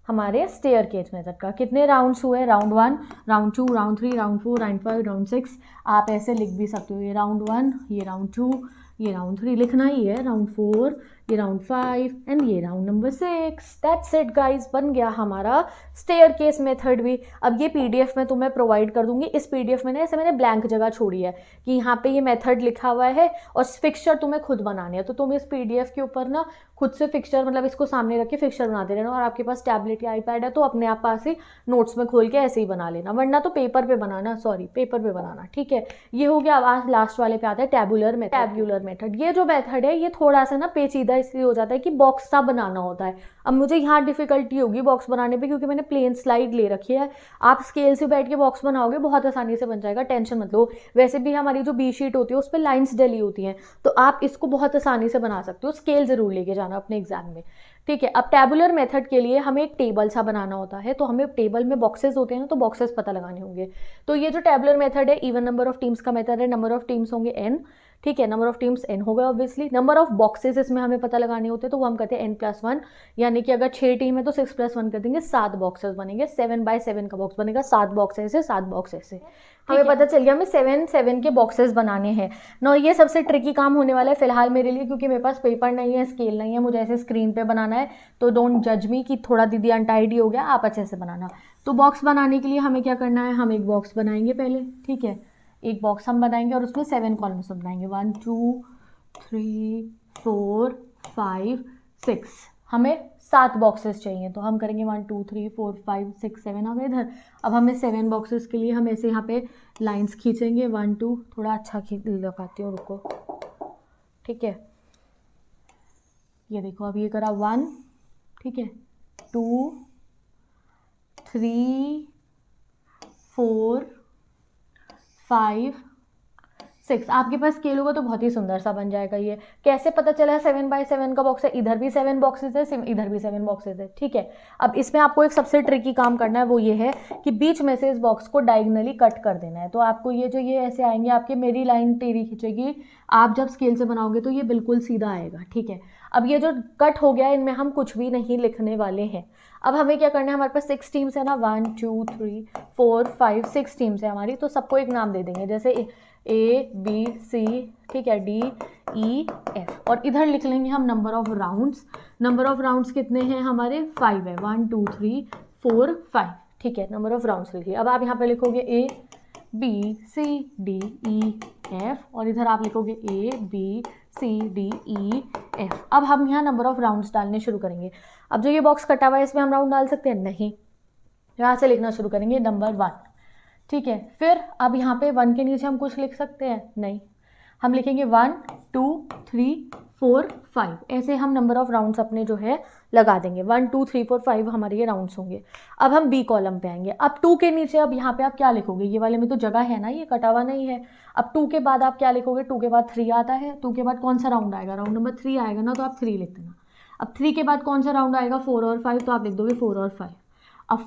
हमारे स्टेयर केस मेथड का। कितने राउंड्स हुए? Round 1, round 2, round 3, round 4, round 5, round 6। आप ऐसे लिख भी सकते हो, ये राउंड 1, ये राउंड 2, ये राउंड 3 लिखना ही है, राउंड 4, ये राउंड 5 एंड ये round number 6। That's it guys, बन गया हमारा स्टेयर केस मेथड भी। अब ये पीडीएफ में तुम्हें प्रोवाइड कर दूंगी। इस पीडीएफ में ना ऐसे मैंने ब्लैंक जगह छोड़ी है कि यहाँ पे ये मेथड लिखा हुआ है और फिक्सचर तुम्हें खुद बनाने हैं। तो तुम इस पीडीएफ के ऊपर ना खुद से फिक्सचर, मतलब इसको सामने रख के फिक्सचर बनाते रहना। और आपके पास टैबलेट या आईपैड है तो अपने आप पास ही नोट्स में खोल के ऐसे ही बना लेना, वरना तो पेपर पे बनाना, पेपर पे बनाना, ठीक है। ये हो गया। अब लास्ट वाले पे आता है टैबुलर मेथड। ये जो मेथड है ये थोड़ा सा ना पेचीदा इसलिए हो जाता है कि बॉक्स सा बनाना होता है। अब मुझे यहाँ डिफिकल्टी होगी बॉक्स बनाने पे, क्योंकि मैंने प्लेन स्लाइड ले रखी है। आप स्केल से बैठ के बॉक्स बनाओगे बहुत आसानी से बन जाएगा, टेंशन मत लो। वैसे भी हमारी जो बी शीट होती है उस पर लाइन्स डली होती हैं, तो आप इसको बहुत आसानी से बना सकते हो। स्केल जरूर लेके जाना अपने एग्जाम में, ठीक है। अब टैबुलर मेथड के लिए हमें एक टेबल सा बनाना होता है, तो हमें टेबल में बॉक्सेस होते हैं ना, तो बॉक्सेस पता लगाने होंगे। तो ये जो टैबुलर मेथड है इवन नंबर ऑफ टीम्स का मेथड है। नंबर ऑफ टीम्स होंगे n, ठीक है। नंबर ऑफ टीम्स n होगा ऑब्वियसली। नंबर ऑफ बॉक्सेस इसमें हमें पता लगाने होते हैं, तो वो हम कहते हैं n+1, यानी कि अगर 6 टीम है तो 6+1 कर देंगे, 7 बॉक्सेस बनेंगे। 7x7 का बॉक्स बनेगा, 7 बॉक्स ऐसे, 7 बॉक्स ऐसे। हमें पता चल गया हमें 7 के बॉक्सेस बनाने हैं ना। ये सबसे ट्रिकी काम होने वाला है फिलहाल मेरे लिए, क्योंकि मेरे पास पेपर नहीं है, स्केल नहीं है, मुझे ऐसे स्क्रीन पे बनाना है। तो डोंट जज मी कि थोड़ा दीदी अनटाइडी हो गया, आप अच्छे से बनाना। तो बॉक्स बनाने के लिए हमें क्या करना है, हम एक बॉक्स बनाएंगे पहले, ठीक है। एक बॉक्स हम बनाएंगे और उसमें 7 कॉलम्स बनाएंगे, 1 2 3 4 5 6। हमें 7 बॉक्सेस चाहिए, तो हम करेंगे 1 2 3 4 5 6 7 आ गए इधर। अब हमें 7 बॉक्सेस के लिए हम ऐसे यहाँ पे लाइंस खींचेंगे, 1 2, थोड़ा अच्छा लगाती हूँ, रुको, ठीक है। ये देखो, अब ये करा 1, ठीक है, 2 3 4 5 6। आपके पास स्केल होगा तो बहुत ही सुंदर सा बन जाएगा। ये कैसे पता चला 7x7 का बॉक्स है? इधर भी 7 बॉक्सेस है, इधर भी 7 बॉक्सेस है, ठीक है। अब इसमें आपको एक सबसे ट्रिकी काम करना है, वो ये है कि बीच में से इस बॉक्स को डायगनली कट कर देना है। तो आपको ये जो ये ऐसे आएंगे, आपके मेरी लाइन टेढ़ी खींचेगी, आप जब स्केल से बनाओगे तो ये बिल्कुल सीधा आएगा, ठीक है। अब ये जो कट हो गया है इनमें हम कुछ भी नहीं लिखने वाले हैं। अब हमें क्या करना है, हमारे पास 6 टीम्स है ना, 1 2 3 4 5 6 टीम्स है हमारी। तो सबको एक नाम दे देंगे, जैसे A B C, ठीक है, D-E-F। और इधर लिख लेंगे हम number of rounds. Number of rounds कितने हैं हमारे? 5 है, 1 2 3 4 5, ठीक है। नंबर ऑफ राउंड्स लिखिए। अब आप यहाँ पे लिखोगे A-B-C-D-E-F और इधर आप लिखोगे A-B-C-D-E-F। अब हम यहाँ नंबर ऑफ राउंड्स डालने शुरू करेंगे। अब जो ये बॉक्स कटा हुआ है इसमें हम राउंड डाल सकते हैं? नहीं। यहाँ से लिखना शुरू करेंगे नंबर 1, ठीक है। फिर अब यहाँ पे 1 के नीचे हम कुछ लिख सकते हैं? नहीं। हम लिखेंगे 1 2 3 4 5, ऐसे हम नंबर ऑफ राउंड्स अपने जो है लगा देंगे। 1 2 3 4 5 हमारे ये राउंड्स होंगे। अब हम बी कॉलम पे आएंगे। अब 2 के नीचे अब यहाँ पे आप क्या लिखोगे? ये वाले में तो जगह है ना, ये कटा हुआ नहीं है। अब 2 के बाद आप क्या लिखोगे? 2 के बाद 3 आता है। 2 के बाद कौन सा राउंड आएगा? राउंड नंबर 3 आएगा ना, तो आप 3 लिख देना। अब 3 के बाद कौन सा राउंड आएगा? 4 और 5, तो आप लिख दोगे 4 और 5। अब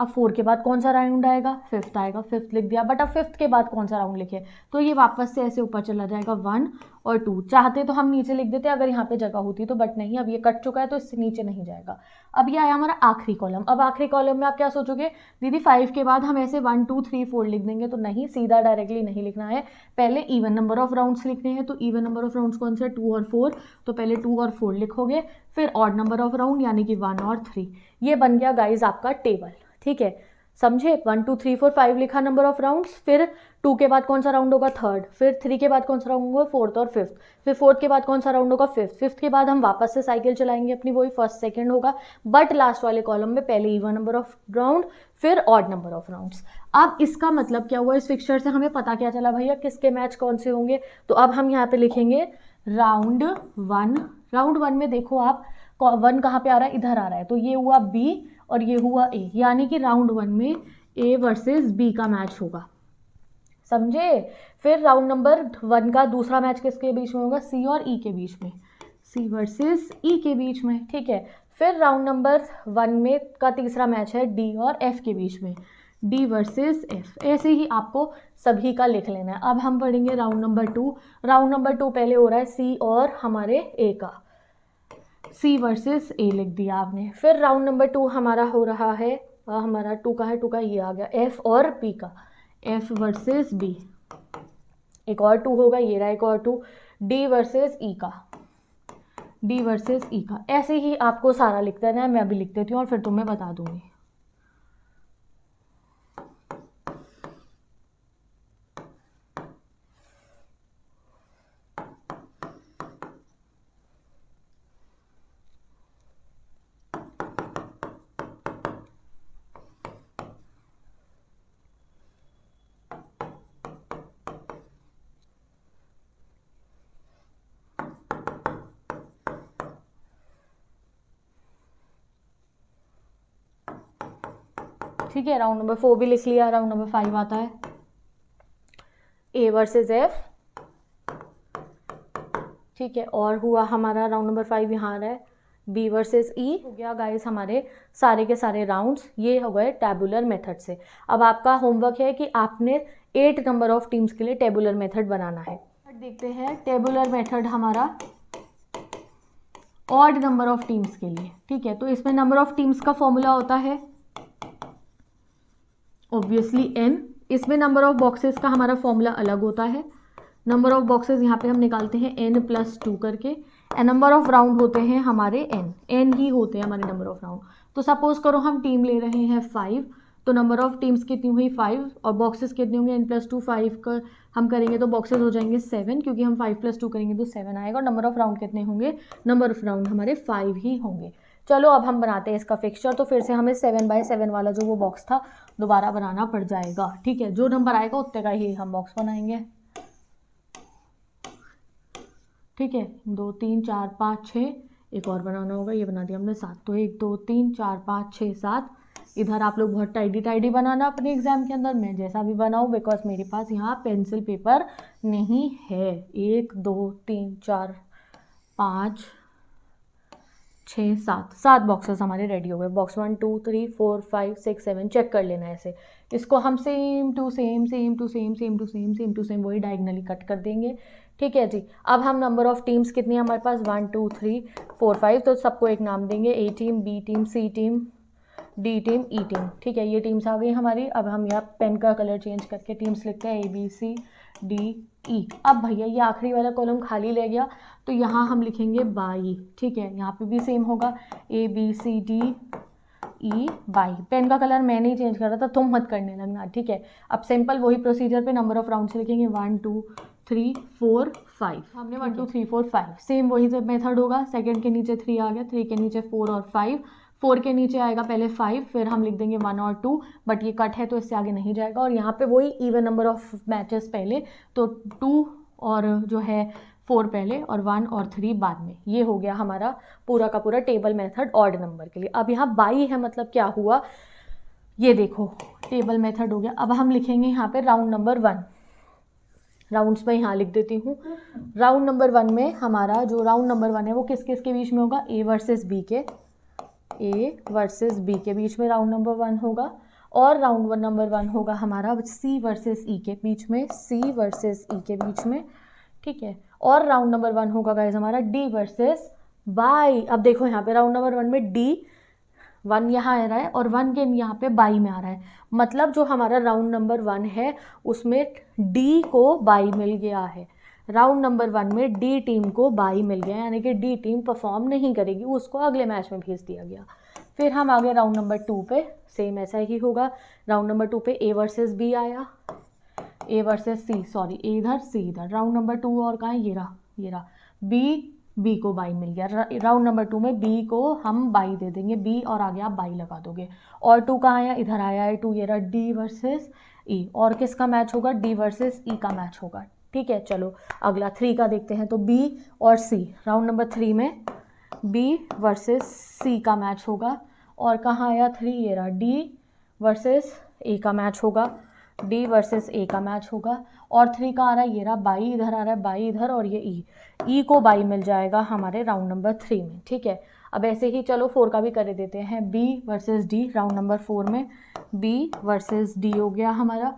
4 के बाद कौन सा राउंड आएगा? 5th आएगा, 5th लिख दिया। बट अब 5th के बाद कौन सा राउंड लिखे? तो ये वापस से ऐसे ऊपर चला जाएगा, 1 और 2। चाहते तो हम नीचे लिख देते अगर यहाँ पे जगह होती तो, बट नहीं, अब ये कट चुका है तो इससे नीचे नहीं जाएगा। अब ये आया हमारा आखिरी कॉलम। अब आखिरी कॉलम में आप क्या सोचोगे? दीदी 5 के बाद हम ऐसे 1 2 3 4 लिख देंगे, तो नहीं, सीधा डायरेक्टली नहीं लिखना है। पहले इवन नंबर ऑफ राउंड्स लिखने हैं। तो इवन नंबर ऑफ राउंड्स कौन सा? 2 और 4। तो पहले 2 और 4 लिखोगे, फिर ऑड नंबर ऑफ राउंड यानी कि 1 और 3। ये बन गया गाइज आपका टेबल, ठीक है, समझे। 1 2 3 4 5 लिखा नंबर ऑफ राउंड्स। फिर 2 के बाद कौन सा राउंड होगा? 3rd। फिर 3 के बाद कौन सा राउंड होगा? 4th और 5th। फिर 4th के बाद कौन सा राउंड होगा? 5th। 5th के बाद हम वापस से साइकिल चलाएंगे अपनी, वही 1st 2nd होगा। बट लास्ट वाले कॉलम में पहले इवन नंबर ऑफ राउंड, फिर ऑड नंबर ऑफ राउंड्स। अब इसका मतलब क्या हुआ? इस फिक्सचर से हमें पता क्या चला भैया, किसके मैच कौन से होंगे? तो अब हम यहाँ पे लिखेंगे राउंड 1। राउंड 1 में देखो आप 1 कहाँ पे आ रहा है? इधर आ रहा है। तो ये हुआ B और ये हुआ A, यानी कि राउंड 1 में A वर्सेस B का मैच होगा, समझे। फिर राउंड नंबर 1 का दूसरा मैच किसके बीच में होगा? C और E के बीच में, C वर्सेस E के बीच में, ठीक है। फिर राउंड नंबर 1 में का तीसरा मैच है D और F के बीच में, D वर्सेस F। ऐसे ही आपको सभी का लिख लेना है। अब हम पढ़ेंगे राउंड नंबर 2। राउंड नंबर 2 पहले हो रहा है C और हमारे A का। सी वर्सेस ए लिख दिया आपने। फिर राउंड नंबर 2 हमारा हो रहा है, हमारा 2 का है, 2 का ये आ गया एफ और बी का, एफ वर्सेस बी। एक और 2 होगा, ये रहा एक और 2, डी वर्सेस ई का, डी वर्सेस ई का। ऐसे ही आपको सारा लिख देना है, मैं अभी लिख देती हूँ और फिर तुम्हें बता दूंगी। ठीक है, राउंड नंबर 4 भी लिख लिया। राउंड नंबर 5 आता है ए वर्सेस एफ। ठीक है, और हुआ हमारा राउंड नंबर 5 यहाँ आ रहा है बी वर्सेस ई। हो गया गाइस हमारे सारे के सारे राउंड्स, ये हो गए टेबुलर मेथड से। अब आपका होमवर्क है कि आपने 8 नंबर ऑफ टीम्स के लिए टेबुलर मेथड बनाना है। देखते हैं टेबुलर मेथड हमारा ऑड नंबर ऑफ टीम्स के लिए। ठीक है, तो इसमें नंबर ऑफ टीम्स का फॉर्मूला होता है ऑब्वियसली n। इसमें नंबर ऑफ बॉक्सेस का हमारा फॉर्मूला अलग होता है। नंबर ऑफ बॉक्सेस यहाँ पे हम निकालते हैं n+2 करके, एंड नंबर ऑफ राउंड होते हैं हमारे n ही होते हैं हमारे नंबर ऑफ राउंड। तो सपोज करो हम टीम ले रहे हैं 5, तो नंबर ऑफ टीम्स कितनी हुई 5, और बॉक्सेस कितने होंगे n+2, 5 का हम करेंगे तो बॉक्सेस हो जाएंगे 7, क्योंकि हम 5+2 करेंगे तो 7 आएगा। और नंबर ऑफ राउंड कितने होंगे, नंबर ऑफ राउंड हमारे 5 ही होंगे। चलो अब हम बनाते हैं इसका फिक्सचर। तो फिर से हमें 7x7 वाला जो वो बॉक्स था दोबारा बनाना पड़ जाएगा। ठीक है, जो नंबर आएगा उतने का ही हम बॉक्स बनाएंगे। ठीक है, 2 3 4 5 6, एक और बनाना होगा, ये बना दिया हमने 7। तो 1 2 3 4 5 6 7। इधर आप लोग बहुत टाइडी बनाना अपने एग्जाम के अंदर, मैं जैसा भी बनाऊँ, बिकॉज मेरे पास यहाँ पेंसिल पेपर नहीं है। 1 2 3 4 5 6 7 बॉक्सेस हमारे रेडी हो गए। बॉक्स 1 2 3 4 5 6 7 चेक कर लेना ऐसे। इसको हम सेम टू सेम वही डायगनली कट कर देंगे। ठीक है जी, अब हम नंबर ऑफ टीम्स कितनी है हमारे पास 1 2 3 4 5, तो सबको एक नाम देंगे, ए टीम, बी टीम, सी टीम, डी टीम, ई टीम। ठीक है, ये टीम्स आ गई हमारी। अब हम यहाँ पेन का कलर चेंज करके टीम्स लिखते हैं ABCDE। अब भैया ये आखिरी वाला कॉलम खाली रह गया, तो यहाँ हम लिखेंगे बाई। ठीक है, यहाँ पे भी सेम होगा ABCDE बाई। पेन का कलर मैं नहीं चेंज कर रहा था, तुम मत करने लगना। ठीक है, अब सिंपल वही प्रोसीजर पे नंबर ऑफ राउंड से लिखेंगे 1 2 3 4 5। हमने 1 2 3 4 5 सेम वही मेथड होगा। सेकंड के नीचे 3 आ गया, 3 के नीचे 4 और 5, 4 के नीचे आएगा पहले 5, फिर हम लिख देंगे 1 और 2, बट ये कट है तो इससे आगे नहीं जाएगा। और यहाँ पे वही इवन नंबर ऑफ मैचेस पहले, तो 2 और जो है 4 पहले और 1 और 3 बाद में। ये हो गया हमारा पूरा का पूरा टेबल मेथड ऑड नंबर के लिए। अब यहाँ बाई है, मतलब क्या हुआ, ये देखो टेबल मेथड हो गया। अब हम लिखेंगे यहाँ पे राउंड नंबर 1। राउंड्स में यहाँ लिख देती हूँ। राउंड नंबर 1 में हमारा जो राउंड नंबर 1 है वो किस किस के बीच में होगा, ए वर्सेस बी के, ए वर्सेस बी के बीच में राउंड नंबर 1 होगा। और राउंड नंबर 1 होगा हमारा सी वर्सेस ई के बीच में, सी वर्सेस ई के बीच में। ठीक है, और राउंड नंबर 1 होगा गाइस हमारा डी वर्सेस बाई। अब देखो यहाँ पे राउंड नंबर 1 में डी 1 यहाँ आ रहा है और 1 के यहाँ पे बाई में आ रहा है, मतलब जो हमारा राउंड नंबर 1 है उसमें डी को बाई मिल गया है। राउंड नंबर 1 में डी टीम को बाई मिल गया, यानी कि डी टीम परफॉर्म नहीं करेगी, उसको अगले मैच में भेज दिया गया। फिर हम आगे राउंड नंबर 2 पे, सेम ऐसा ही होगा। राउंड नंबर 2 पे ए वर्सेस बी आया, ए वर्सेस सी, सॉरी ए इधर सी इधर। राउंड नंबर 2 और कहाँ है, ये रहा बी को बाई मिल गया। राउंड नंबर 2 में बी को हम बाई दे देंगे, बी और आगे आप बाई लगा दोगे। और 2 कहाँ आया, इधर आया है 2, ये रहा डी वर्सेस ई। और किसका मैच होगा, डी वर्सेस ई का मैच होगा। ठीक है, चलो अगला 3 का देखते हैं। तो बी और सी, राउंड नंबर 3 में बी वर्सेस सी का मैच होगा। और कहाँ आया 3, ये रहा डी वर्सेस ए का मैच होगा, डी वर्सेस ए का मैच होगा। और 3 का आ रहा है, ये रहा बाई इधर आ रहा है, बाई इधर, और ये ई को बाई मिल जाएगा हमारे राउंड नंबर 3 में। ठीक है, अब ऐसे ही चलो 4 का भी कर देते हैं। B versus D, round number 4 में बी वर्सेस डी हो गया हमारा।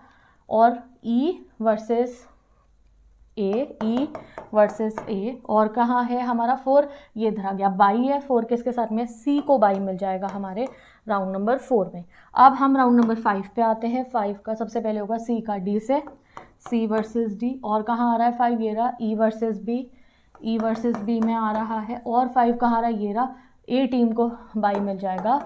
और ई versus A, E versus A, और कहाँ है हमारा 4, ये इधर आ गया, बाई है 4 किसके साथ में, सी को बाई मिल जाएगा हमारे राउंड नंबर 4 में। अब हम राउंड नंबर 5 पे आते हैं। 5 का सबसे पहले होगा सी का डी से, सी वर्सेस डी, और कहाँ आ रहा है 5, ये रहा ई वर्सेस बी, ई वर्सेस बी में आ रहा है, और 5 कहाँ रहा, ये रहा, ए टीम को बाई मिल जाएगा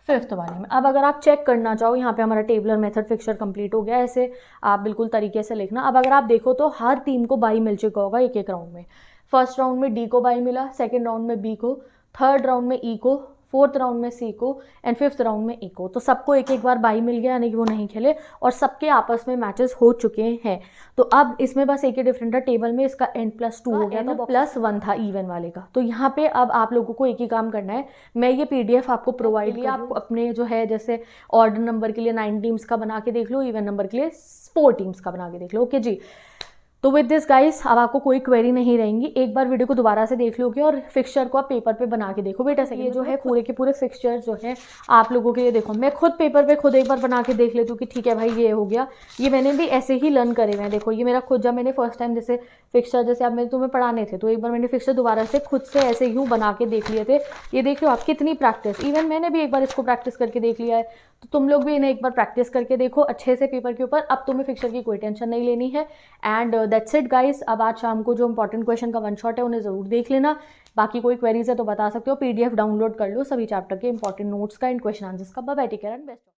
5th वाले में। अब अगर आप चेक करना चाहो, यहाँ पे हमारा टेबलर मेथड फिक्सचर कंप्लीट हो गया, ऐसे आप बिल्कुल तरीके से लिखना। अब अगर आप देखो तो हर टीम को बाई मिल चुका होगा एक एक राउंड में। फर्स्ट राउंड में डी को बाई मिला, सेकेंड राउंड में बी को, थर्ड राउंड में ई को, फोर्थ राउंड में सी को, एंड 5th राउंड में ए को। तो सबको एक एक बार बाई मिल गया, यानी कि वो नहीं खेले, और सबके आपस में मैचेस हो चुके हैं। तो अब इसमें बस एक ही डिफरेंट था, टेबल में इसका n+2 हो गया, तो +1 था इवन वाले का। तो यहाँ पे अब आप लोगों को एक ही काम करना है, मैं ये PDF आपको प्रोवाइड किया, आपको अपने जो है जैसे ऑर्डर नंबर के लिए 9 टीम्स का बना के देख लो, इवन नंबर के लिए 4 टीम्स का बना के देख लो। ओके जी, तो विद दिस गाइस अब आपको कोई क्वेरी नहीं रहेंगी। एक बार वीडियो को दोबारा से देख लोगे और फिक्सचर को आप पेपर पे बना के देखो बेटा। सही, ये जो है पूरे के पूरे फिक्सचर जो है आप लोगों के लिए, देखो मैं खुद पेपर पे खुद एक बार बना के देख लेती हूँ कि ठीक है भाई ये हो गया, ये मैंने भी ऐसे ही लर्न करे हुए हैं। देखो ये मेरा खुद, जब मैंने फर्स्ट टाइम जैसे फिक्सचर जैसे अब मैं तुम्हें पढ़ाने थे, तो एक बार मैंने फिक्सचर दोबारा से खुद से ऐसे यूँ बना के देख लिए थे। ये देख लो आप कितनी प्रैक्टिस, इवन मैंने भी एक बार इसको प्रैक्टिस करके देख लिया है, तो तुम लोग भी इन्हें एक बार प्रैक्टिस करके देखो अच्छे से पेपर के ऊपर। अब तुम्हें फिक्सचर की कोई टेंशन नहीं लेनी है। And that's it guys. अब आज शाम को जो इंपॉर्टेंट क्वेश्चन का 1 शॉट है उन्हें ज़रूर देख लेना। बाकी कोई क्वेरीज है तो बता सकते हो, PDF डाउनलोड कर लो सभी चैप्टर के इंपॉर्टेंट नोट्स का एंड क्वेश्चन आंसर्स का। Bye, take care and best.